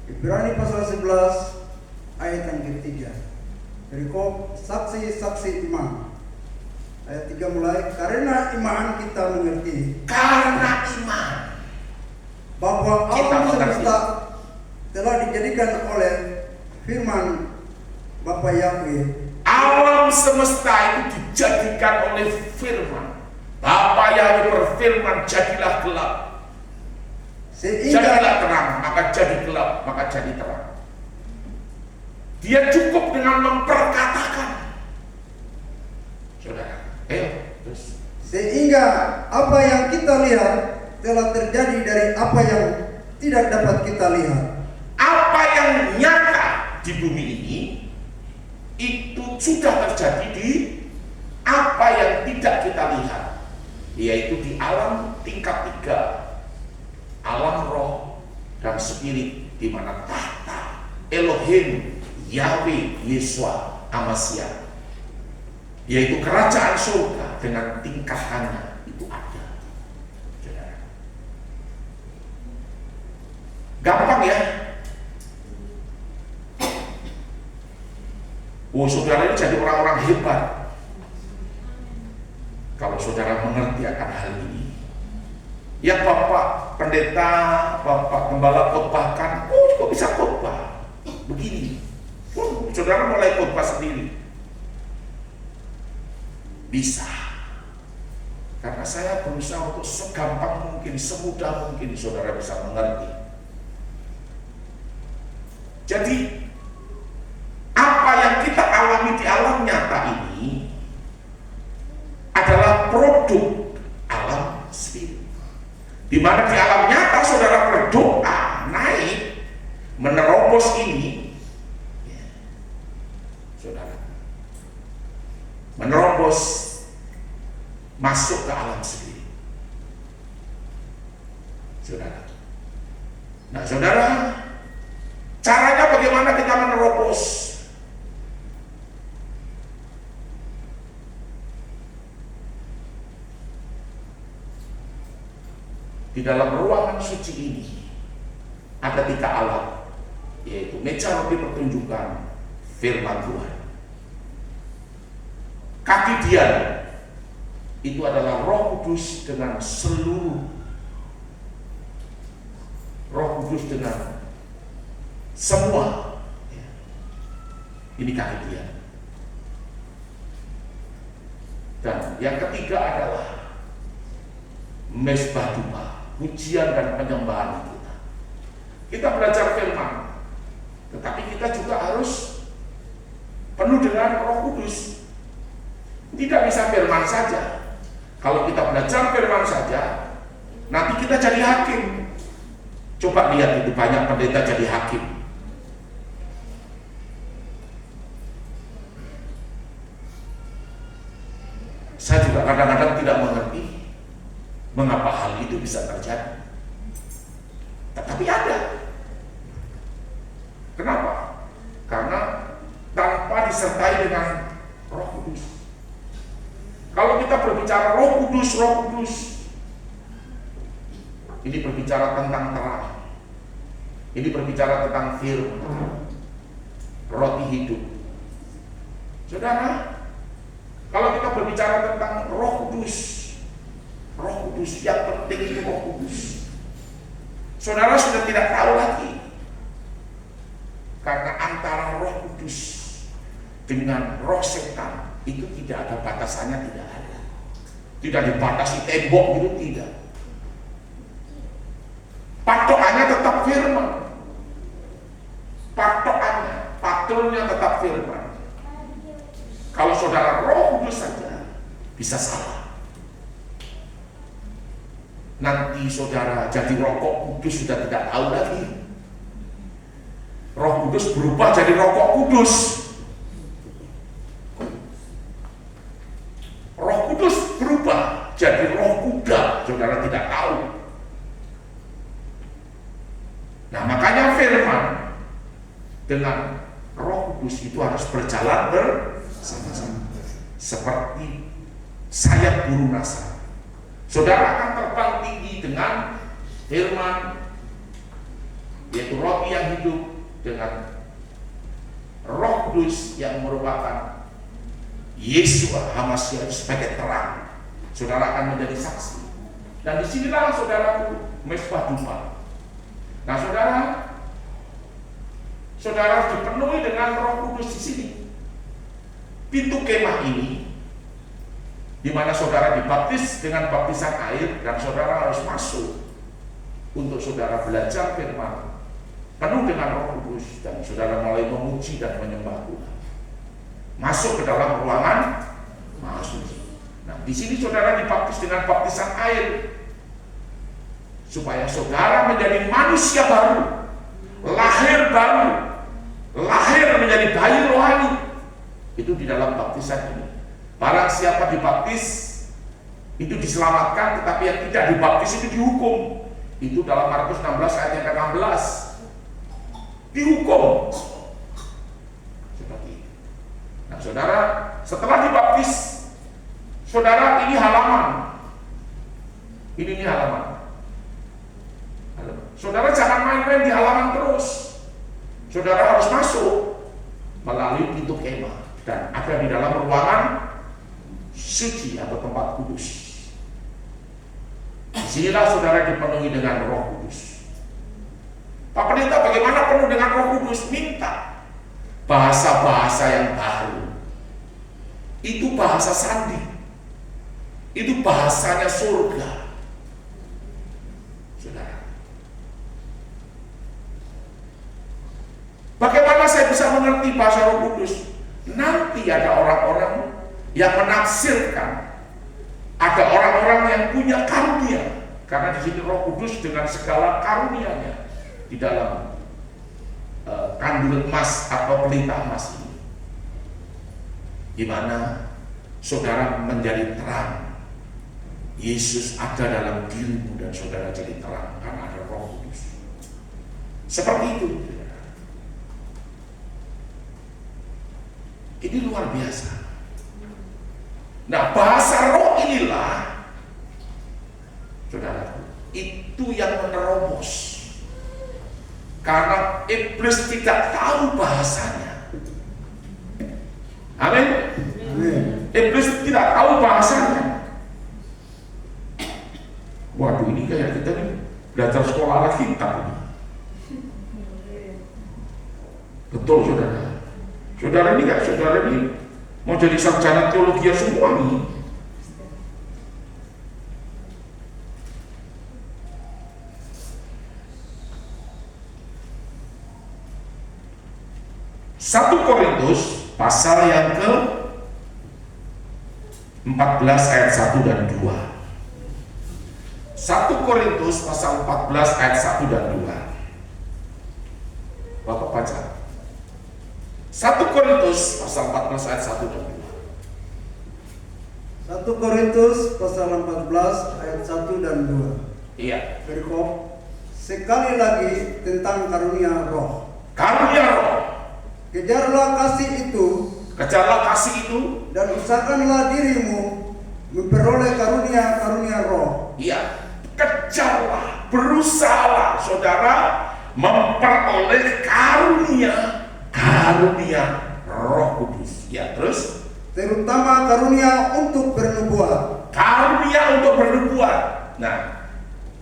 Ibrani pasal 11 ayat yang ketiga. Perikop saksi-saksi iman. Ayat 3 mulai, karena iman kita mengerti. Karena iman Bahwa kita alam mengerti. semesta telah dijadikan oleh firman Bapa Yahweh. Alam semesta itu dijadikan oleh firman Bapa Yahweh berfirman, jadilah gelap. Jadilah terang, maka jadi gelap, maka jadi terang. Dia cukup dengan memperkatakan. Saudara, terus. Sehingga apa yang kita lihat telah terjadi dari apa yang tidak dapat kita lihat. Apa yang nyata di bumi ini itu sudah terjadi di apa yang tidak kita lihat, yaitu di alam tingkat 3, alam roh dan spirit, di mana tahta Elohim Yahweh Yeshua Mesias, yaitu kerajaan surga dengan tingkatannya itu ada. Gampang ya? Oh, saudara ini jadi orang-orang hebat kalau saudara mengerti akan hal ini. Ya, Bapak pendeta, Bapak gembala khotbahkan, oh kok bisa khotbah begini? Oh, saudara mulai khotbah sendiri. Bisa. Karena saya berusaha untuk segampang mungkin, semudah mungkin saudara bisa mengerti. Jadi apa yang kita alami di alam nyata ini adalah produk alam spirit. Di mana di alam nyata saudara berdoa naik menerobos ini, ya, saudara menerobos masuk ke alam spirit, saudara. Nah, saudara, caranya bagaimana kita menerobos? Di dalam ruangan suci ini ada 3 alat, yaitu meja roti pertunjukan firman Tuhan, kaki dian, itu adalah Roh Kudus dengan seluruh Roh Kudus dengan semua, ya. Ini kaki dia. Dan yang ketiga adalah mesbah dupa, pujian dan penyembahan kita. Kita belajar firman, tetapi kita juga harus penuh dengan Roh Kudus. Tidak bisa firman saja. Kalau kita belajar firman saja, nanti kita jadi hakim. Coba lihat itu, banyak pendeta jadi hakim. Saya juga kadang-kadang tidak mengerti mengapa hal itu bisa terjadi. Tetapi ada. Kenapa? Karena tanpa disertai dengan Roh Kudus. Kalau kita berbicara Roh Kudus, ini berbicara tentang terang. Ini berbicara tentang firman, roti hidup. Saudara, kalau kita berbicara tentang Roh Kudus, yang penting itu Roh Kudus. Saudara sudah tidak tahu lagi, karena antara Roh Kudus dengan roh setan itu tidak ada batasannya, tidak ada. Tidak dibatasi tembok gitu, tidak. Patokannya tetap firman. Patulnya tetap firman. Kalau saudara Roh Kudus saja bisa salah. Nanti saudara jadi rokok kudus sudah tidak tahu lagi. Roh Kudus berubah jadi rokok kudus. Roh Kudus berubah jadi roh kuda, saudara tidak tahu. Nah, makanya firman dengan Roh Kudus itu harus berjalan bersama-sama. Seperti sayap burung nasa. Saudara akan terbang tinggi dengan firman, yaitu roti yang hidup, dengan Roh Kudus yang merupakan Yesus Hamasiah sebagai terang. Saudara akan menjadi saksi. Dan disinilah saudaraku mesbah dupa. Nah, saudara dipenuhi dengan Roh Kudus di sini. Pintu kemah ini, di mana saudara dibaptis dengan baptisan air, dan saudara harus masuk untuk saudara belajar firman, penuh dengan Roh Kudus, dan saudara mulai memuji dan menyembah Tuhan. Masuk ke dalam ruangan Maha Suci. Nah, di sini saudara dibaptis dengan baptisan air, supaya saudara menjadi manusia baru, lahir baru, lahir menjadi bayi rohani. Itu di dalam baptisan ini. Barang siapa dibaptis itu diselamatkan, tetapi yang tidak dibaptis itu dihukum. Itu dalam Markus 16 ayat yang ke-16. Dihukum. Seperti itu. Nah, saudara, setelah dibaptis, saudara, ini halaman. Ini halaman. Saudara jangan main-main di halaman terus. Saudara harus masuk. melalui pintu kemah dan ada di dalam ruangan suci atau tempat kudus. Disinilah saudara dipenuhi dengan Roh Kudus. Pak Pendeta, bagaimana penuh dengan Roh Kudus? Minta bahasa-bahasa yang baru. Itu bahasa sandi. Itu bahasanya surga. Saudara, bagaimana saya bisa mengerti bahasa Roh Kudus? Nanti ada orang-orang yang menafsirkan, ada orang-orang yang punya karunia, karena di sini Roh Kudus dengan segala karunia-Nya di dalam kandil emas atau pelita emas ini, di mana saudara menjadi terang. Yesus ada dalam dirimu dan saudara jadi terang karena ada Roh Kudus. Seperti itu. Ini luar biasa. Nah, bahasa roh inilah, saudara, itu yang menerobos. Karena iblis tidak tahu bahasanya. Amin. Iblis tidak tahu bahasanya. Waduh, ini kayak kita nih belajar sekolah Alkitab ini. Betul, saudara. Saudara ini mau jadi sarjana teologi semua nih. Satu Korintus pasal yang ke 14 ayat 1 dan 2. 1 Korintus pasal 14 ayat 1 dan 2. Bapak baca. 1 Korintus pasal 14 ayat 1 dan 2. 1 Korintus pasal 14 ayat 1 dan 2. Iya. Perikop sekali lagi tentang karunia roh. Karunia roh. Kejarlah kasih itu, dan usahakanlah dirimu memperoleh karunia roh. Iya, kejarlah, berusahalah saudara memperoleh karunia Roh Kudus. Ya, terus terutama karunia untuk bernubuat. Nah,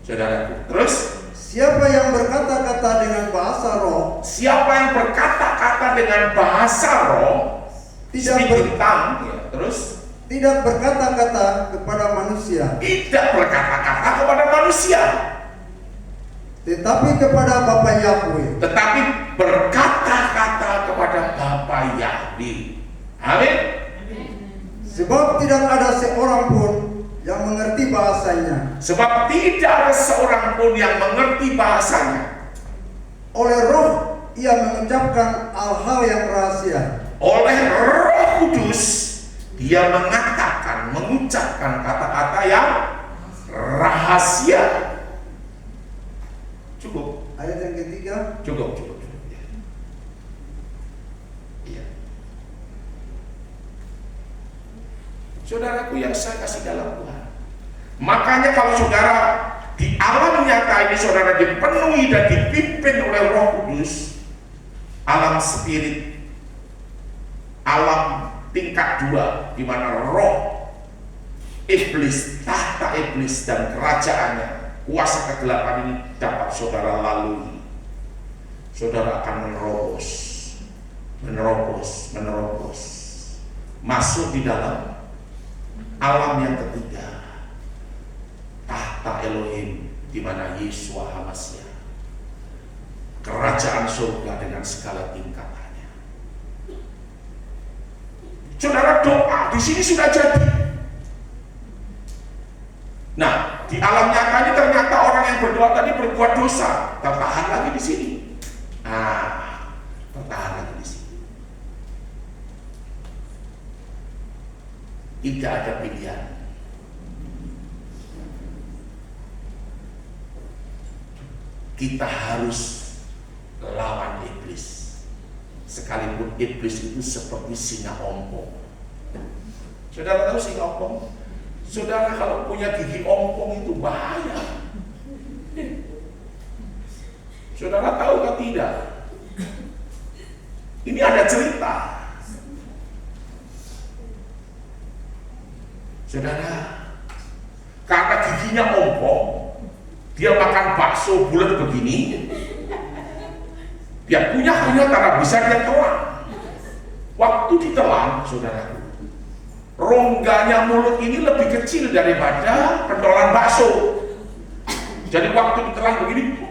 saudaraku, terus siapa yang berkata-kata dengan bahasa roh, tidak berkata-kata kepada manusia, tetapi kepada Bapa Yahweh. Amin. Sebab tidak ada seorang pun yang mengerti bahasanya. Oleh roh ia mengucapkan hal-hal yang rahasia. Oleh Roh Kudus dia mengucapkan kata-kata yang rahasia. Cukup. Ayat yang ketiga. Cukup. Iya. Saudaraku yang saya kasih dalam Tuhan. Makanya kalau saudara di alam nyata ini saudara dipenuhi dan dipimpin oleh Roh Kudus, alam spirit, alam tingkat 2, di mana roh iblis, tahta iblis dan kerajaannya, kuasa kegelapan ini dapat saudara lalui. Saudara akan menerobos, masuk di dalam alam yang ketiga, tahta Elohim, di mana Yeshua HaMashiach, kerajaan surga dengan segala tingkatannya. Saudara doa di sini sudah jadi. Nah, di alam nyata ini ternyata orang yang berdoa tadi berbuat dosa, tertahan lagi di sini. Tertahan lagi di sini. Tidak ada pilihan. Kita harus lawan iblis. Sekalipun iblis itu seperti singa ompong. Saudara tahu singa ompong? Saudara kalau punya gigi ompong itu bahaya. Saudara tahu atau tidak? Ini ada cerita. Saudara, karena giginya ompong, dia makan bakso bulat begini, dia punya karena bisa dia telan. Waktu ditelan, saudara, rongganya mulut ini lebih kecil daripada pentolan bakso. Jadi waktu ditelan begini,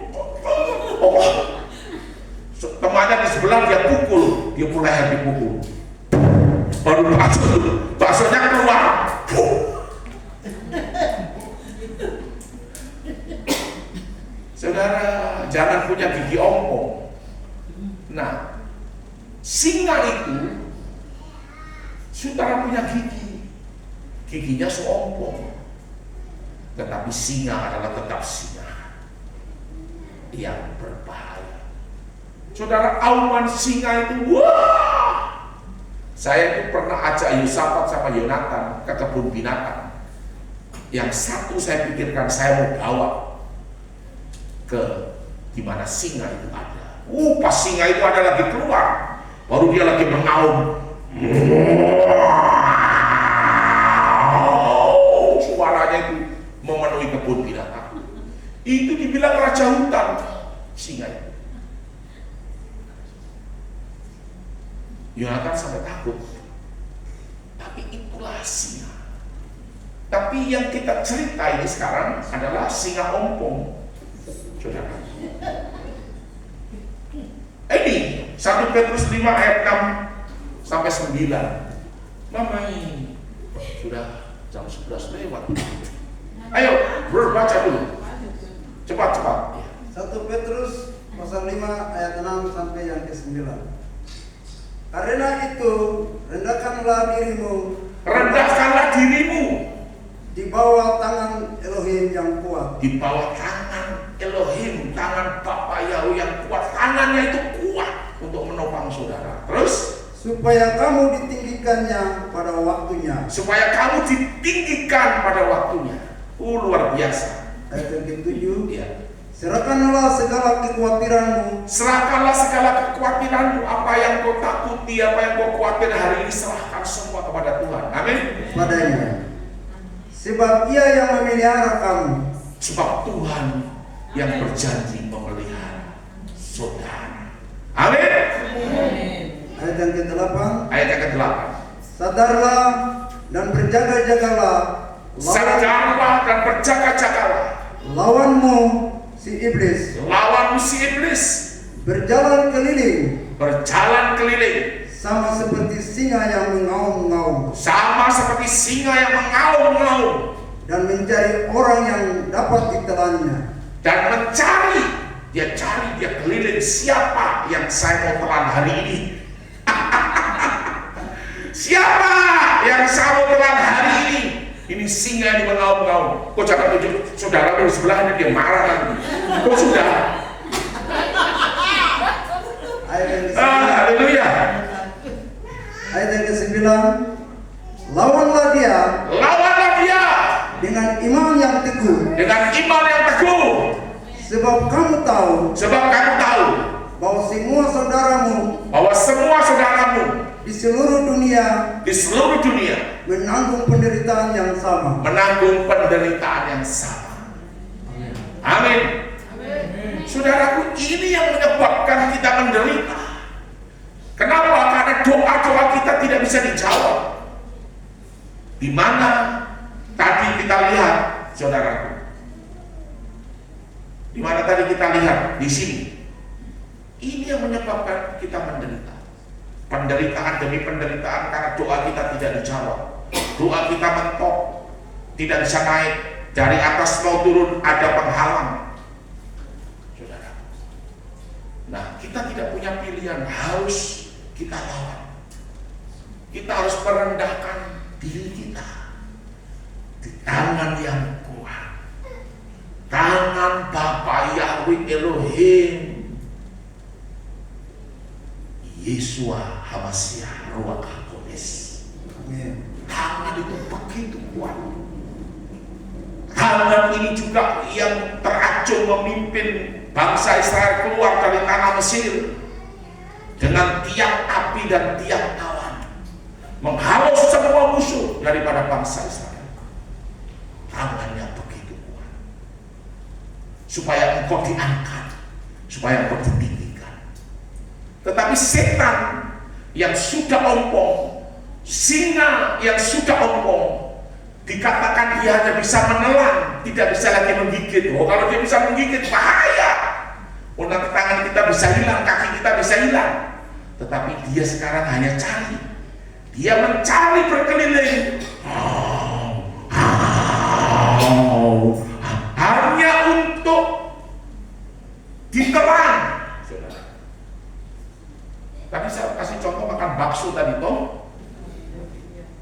temannya di sebelah dia pukul, dia mulai dipukul. Baru baksonya keluar. Saudara, jangan punya gigi ompong. Nah, singa itu saudara punya gigi, giginya seompong, tetapi singa adalah tetap singa yang berbahaya. Saudara, auman singa itu, wah! Saya itu pernah ajak Yosafat sama Yonatan ke kebun binatang. Yang satu saya pikirkan saya mau bawa ke dimana singa itu ada. Pas singa itu ada lagi keluar, baru dia lagi mengaum. Suaranya itu memenuhi kebun binatang. Itu dibilang raja hutan, singa itu. Yonatan sampai takut. Tapi itulah singa. Tapi yang kita cerita ini sekarang adalah singa ompong. Saudara. Ini 1 Petrus 5 ayat 6 sampai 9. Mamai, sudah jam 11 lewat. Ayo, berbaca dulu. Cepat. 1 Petrus pasal 5 ayat 6 sampai yang ke-9. Karena itu, rendahkanlah dirimu di bawah tangan Elohim yang kuat. Di bawah tangan Elohim, tangan Bapa Yahweh yang kuat. Tangannya itu kuat untuk menopang saudara. Terus, supaya kamu ditinggikannya pada waktunya. Luar biasa. Ayat yang ke-7. Ya. Serahkanlah segala kekhawatiranmu. Apa yang kau takuti, apa yang kau khawatir hari ini, serahkan semua kepada Tuhan. Amin. Padanya. Sebab Ia yang memelihara kamu. Sebab Tuhan yang berjanji memelihara saudara. Amin. Ayat yang ke-8. Sadarlah dan berjaga-jagalah. Lawanmu si iblis. Berjalan keliling. Sama seperti singa yang mengaum-ngaum. Dan mencari orang yang dapat ditelannya. Dia keliling, siapa yang saya mau telan hari ini? Siapa yang saya mau telan hari ini? Ini singa yang mengaum-ngaum. Kok jangan tunjuk saudara di sebelahnya, dia marah lagi. Kok sudah? Haleluya. Ayat yang ke-9. Lawanlah dia dengan iman yang teguh. Sebab kamu tahu bahwa semua saudaramu di seluruh dunia menanggung penderitaan yang sama. Amin. Saudaraku, ini yang menyebabkan kita menderita. Kenapa? Karena doa-doa kita tidak bisa dijawab. Di mana tadi kita lihat, saudaraku? Di mana tadi kita lihat? Di sini. Ini yang menyebabkan kita menderita. Penderitaan demi penderitaan karena doa kita tidak dijawab. Doa kita mentok, tidak bisa naik. Dari atas mau turun, ada penghalang. Saudara. Nah, kita tidak punya pilihan, harus kita lawan. Kita harus merendahkan diri kita di tangan yang kuat, tangan Bapa Yahweh Elohim, Yesua Hamasiah Ruach HaKodes. Tangan itu begitu kuat. Tangan ini juga yang teracung memimpin bangsa Israel keluar dari tanah Mesir. dengan tiang api dan tiang awan, menghalau semua musuh daripada bangsa Israel. Tangannya begitu kuat, supaya engkau diangkat, supaya engkau ditinggikan. Tetapi setan yang sudah ompong, singa yang sudah ompong, dikatakan dia hanya bisa menelan, tidak bisa lagi menggigit. Oh, kalau dia bisa menggigit, bahaya. Oh, nanti tangan kita bisa hilang, kaki kita bisa hilang. Tetapi dia sekarang hanya cari. Dia mencari berkeliling. Hanya untuk ditelan. Tadi saya kasih contoh makan bakso tadi, toh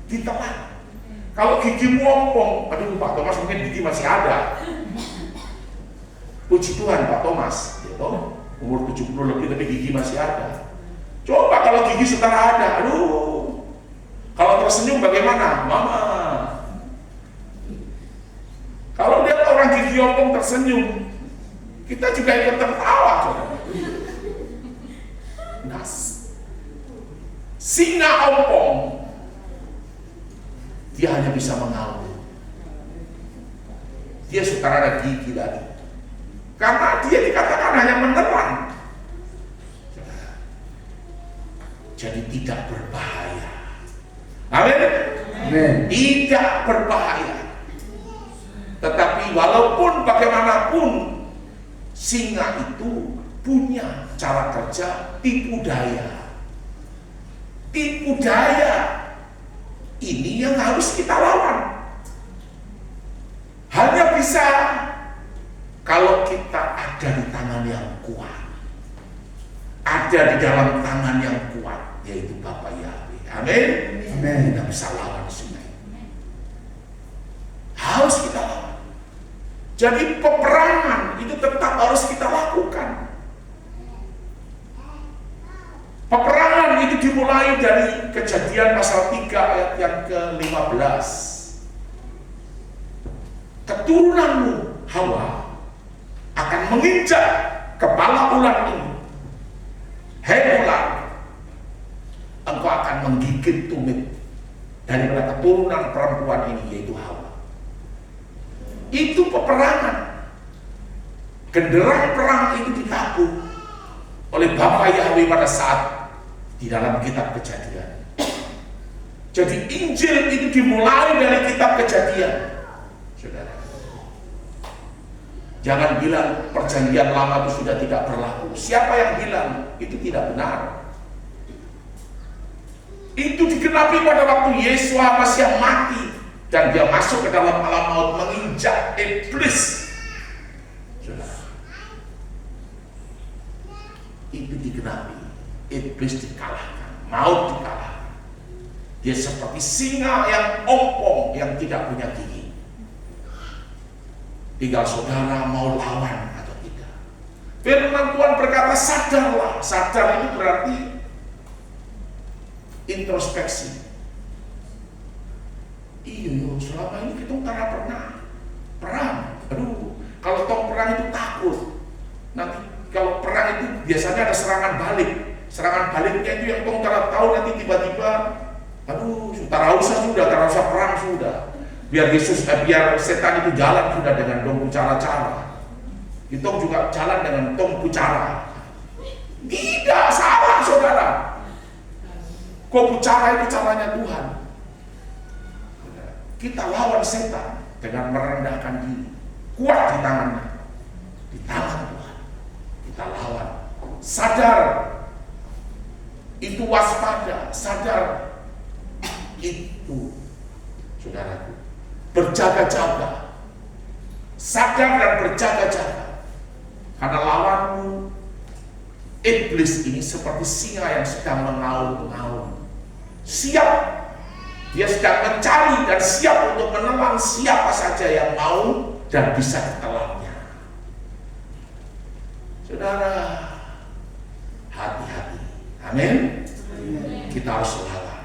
ditelan. Kalau gigi ompong, aduh Pak Thomas mungkin gigi masih ada. Puji Tuhan Pak Thomas, gitu. Umur 70 lebih tapi gigi masih ada. Coba kalau gigi setara ada, aduh. Kalau tersenyum bagaimana? Mama. Kalau lihat orang gigi ompong tersenyum, kita juga ikut tertawa. Nah, singa ompong, dia hanya bisa mengaum. Dia sutradara gigi tadi. Karena dia dikatakan hanya menelan. Jadi tidak berbahaya. Amin. Tidak berbahaya. Tetapi walaupun bagaimanapun singa itu punya cara kerja tipu daya. Tipu daya ini yang harus kita lawan. Hanya bisa kalau kita ada di tangan yang kuat, ada di dalam tangan yang kuat, yaitu Bapa Yahweh. Amin. Kita bisa lawan semua. Harus kita lawan. Jadi peperangan itu tetap harus kita lakukan. Peperangan itu dimulai dari Kejadian pasal 3 ayat yang ke-15. Keturunanmu Hawa akan menginjak kepala ular ini. Hei ular, engkau akan menggigit tumit daripada keturunan perempuan ini, yaitu Hawa. Itu peperangan. Genderang perang itu ditabuh oleh Bapa Yahweh pada saat di dalam kitab Kejadian. Jadi Injil itu dimulai dari kitab Kejadian. Saudara, jangan bilang perjanjian lama itu sudah tidak berlaku. Siapa yang bilang? Itu tidak benar. Itu digenapi pada waktu Yesus Masiah mati dan dia masuk ke dalam alam maut menginjak iblis. Saudara, itu digenapi. Iblis dikalahkan, maut dikalahkan. Dia seperti singa yang ompong yang tidak punya gigi. Tinggal saudara mau lawan atau tidak. Firman Tuhan berkata sadarlah. Sadar itu berarti introspeksi. Iya, selama ini kita tak pernah perang. Aduh, kalau toh perang itu takut. Nanti kalau perang itu biasanya ada serangan balik. Serangan baliknya itu yang tong tak tahu, nanti tiba-tiba, aduh, tak usah perang sudah. Biar setan itu jalan sudah dengan dong cara-cara. Itu juga jalan dengan tong cara. Tidak salah saudara. Kok cara itu caranya Tuhan. Kita lawan setan dengan merendahkan diri. Kuat di tangannya. Di tangan Tuhan. Kita lawan. Sadar. Itu waspada. Sadar. Itu saudaraku. Berjaga-jaga. Sadar dan berjaga-jaga. Karena lawanmu iblis ini seperti singa yang sedang mengaum-ngaum. Siap. Dia sedang mencari dan siap untuk menelan siapa saja yang mau dan bisa ditelannya. Saudara, hati-hati. Amin. Kita harus lawan.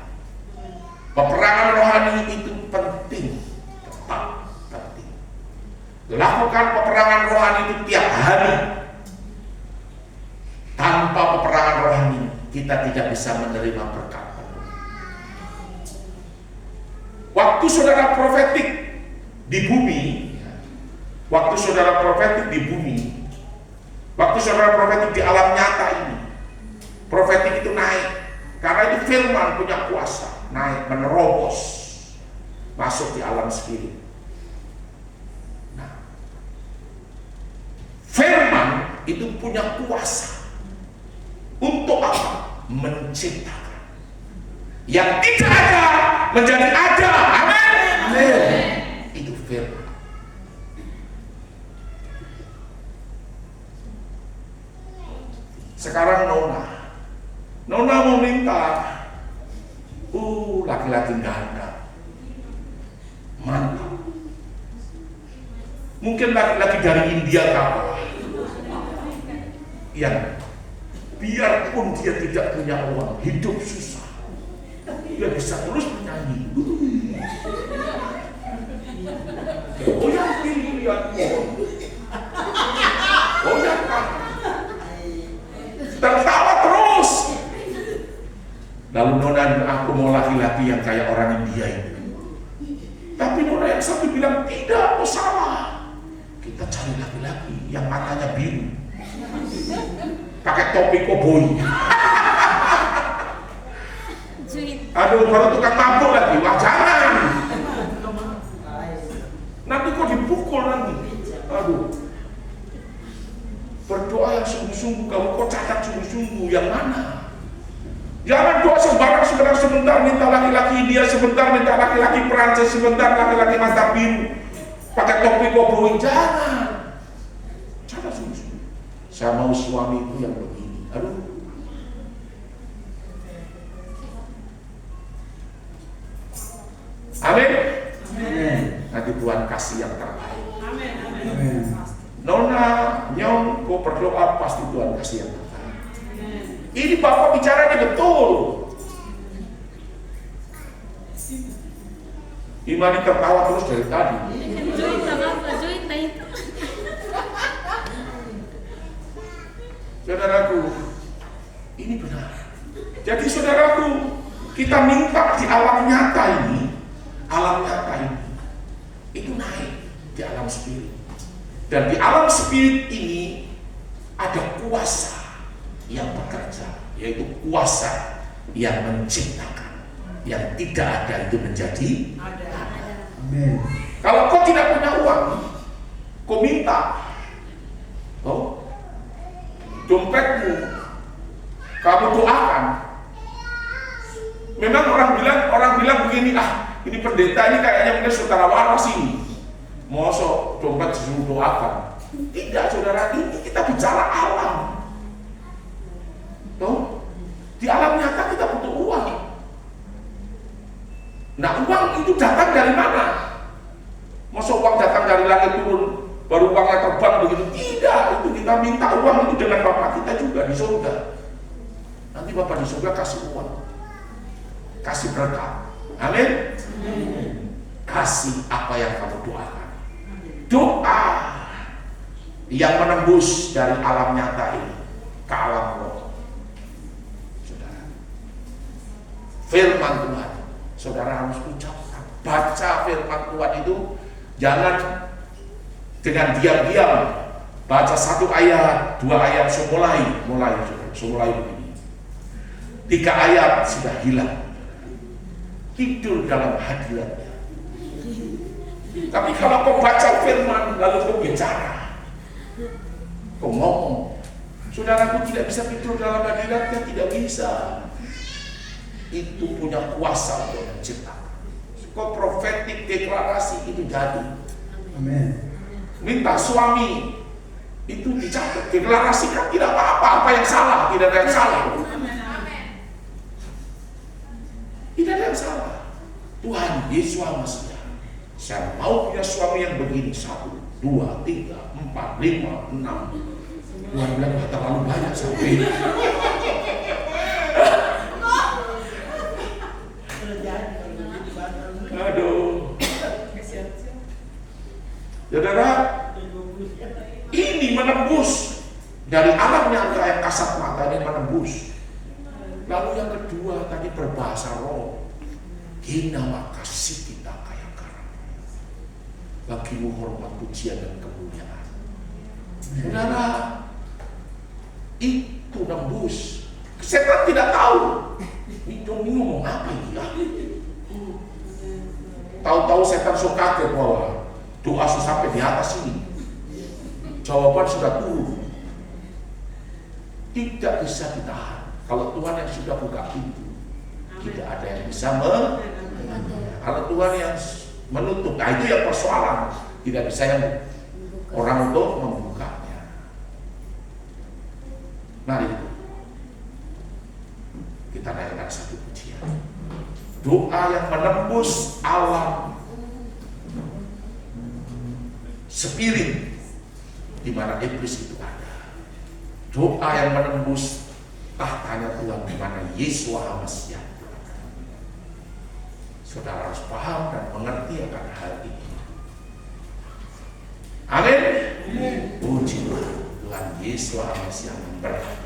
Peperangan rohani itu penting. Tetap penting. Lakukan peperangan rohani itu tiap hari. Tanpa peperangan rohani, kita tidak bisa menerima berkat penuh. Waktu saudara profetik di bumi, waktu saudara profetik di bumi, waktu saudara profetik di alam nyata ini, profetik itu naik karena itu firman punya kuasa, naik menerobos masuk di alam spirit. Nah, firman itu punya kuasa untuk apa? Menciptakan yang tidak ada menjadi ada. Amin. Itu firman. Sekarang Nona mau minta laki-laki ganda, mantap. Mungkin laki-laki dari India kalah, yang biarpun dia tidak punya uang, hidup susah, dia bisa terus menyanyi. Oh yang pilihan, oh yang tertawa terus. Lalu Nona, aku mau laki-laki yang kayak orang India itu. Tapi Nona yang satu bilang, tidak, oh salah. Kita cari laki-laki yang matanya biru, pakai topi koboi. Aduh, baru tukang mabuk lagi. Wah jangan, nanti kok dipukul nanti. Aduh, berdoa yang sungguh-sungguh. Kamu kok catat sungguh-sungguh yang mana? Jangan doa sembarang, sebentar minta laki-laki India, sebentar minta laki-laki Perancis, sebentar laki-laki mata biru pakai topi koboi. Jangan, catat sungguh-sungguh. Saya mau suamiku yang begini. Aduh, amin. Nanti Tuhan kasih yang terbaik. Amin. Nona, Nyong, kau berdoa pasti Tuhan kasih yang terbaik. Ini Bapak bicaranya betul. Imani tertawa terus dari tadi. Saudaraku, ini benar. Jadi saudaraku, kita minta di alam nyata ini, itu naik di alam spirit. Dan di alam spirit ini ada kuasa yang bekerja, yaitu kuasa yang menciptakan. Yang tidak ada itu menjadi ada. Amin. Kalau kau tidak punya uang, kau minta, dompetmu, kamu doakan. Memang orang bilang begini, ini pendeta ini kayaknya mungkin saudara waras ini. Mosok dompet disuruh doakan. Tidak, saudara, ini kita bicara alam. Di alam nyata kita butuh uang. Nah, uang itu datang dari mana? Masa uang datang dari langit turun, baru uangnya terbang begitu? Tidak, itu kita minta uang itu dengan Bapak kita juga di surga. Nanti Bapak di surga kasih uang, kasih berkat. Amin. Kasih apa yang kamu doakan. Doa yang menembus dari alam nyata ini ke alam roh. Firman Tuhan, saudara harus ucapkan. Baca firman Tuhan itu jangan dengan diam-diam. Baca 1 ayat, 2 ayat, mulai begini. 3 ayat sudah hilang. Tidur dalam hadiratnya. Tapi kalau kau baca firman lalu kau bicara, kau ngomong, saudaraku tidak bisa tidur dalam hadiratnya, tidak bisa. Itu punya kuasa untuk menciptakan. Kau profetik deklarasi itu jadi. Amin. Minta suami itu dicatat, deklarasikan, tidak apa-apa, apa yang salah, tidak ada yang salah. Tidak ada yang salah. Tuhan Yesus Masihi, saya mau punya suami yang begini, 1, 2, 3, 4, 5, 6. Tuhan bilang terlalu banyak sampai. Aduh, saudara, ini menembus dari alam nyata yang kasat mata ini menembus. Lalu yang kedua tadi berbahasa roh. Hina kasih kita kaya karam. Bagimu hormat, pujian dan kemuliaan. Saudara, itu nembus. Setan tidak tahu. Ini ngomong apa ini? Tahu-tahu setan so kaget bahwa doa sampai di atas ini. Jawaban sudah turun. Tidak bisa ditahan. Kalau Tuhan yang sudah buka pintu, tidak ada yang bisa kalau Tuhan yang menutup, nah itu yang persoalan. Tidak bisa yang orang untuk membukanya. Mari kita naikkan satu pujian. Doa yang menembus alam spirit di mana iblis itu ada. Doa yang menembus tahtanya Tuhan di mana Yesus HaMashiach. Saudara harus paham dan mengerti akan hal ini. Amin. Puji Tuhan, Tuhan Yesus HaMashiach berkati.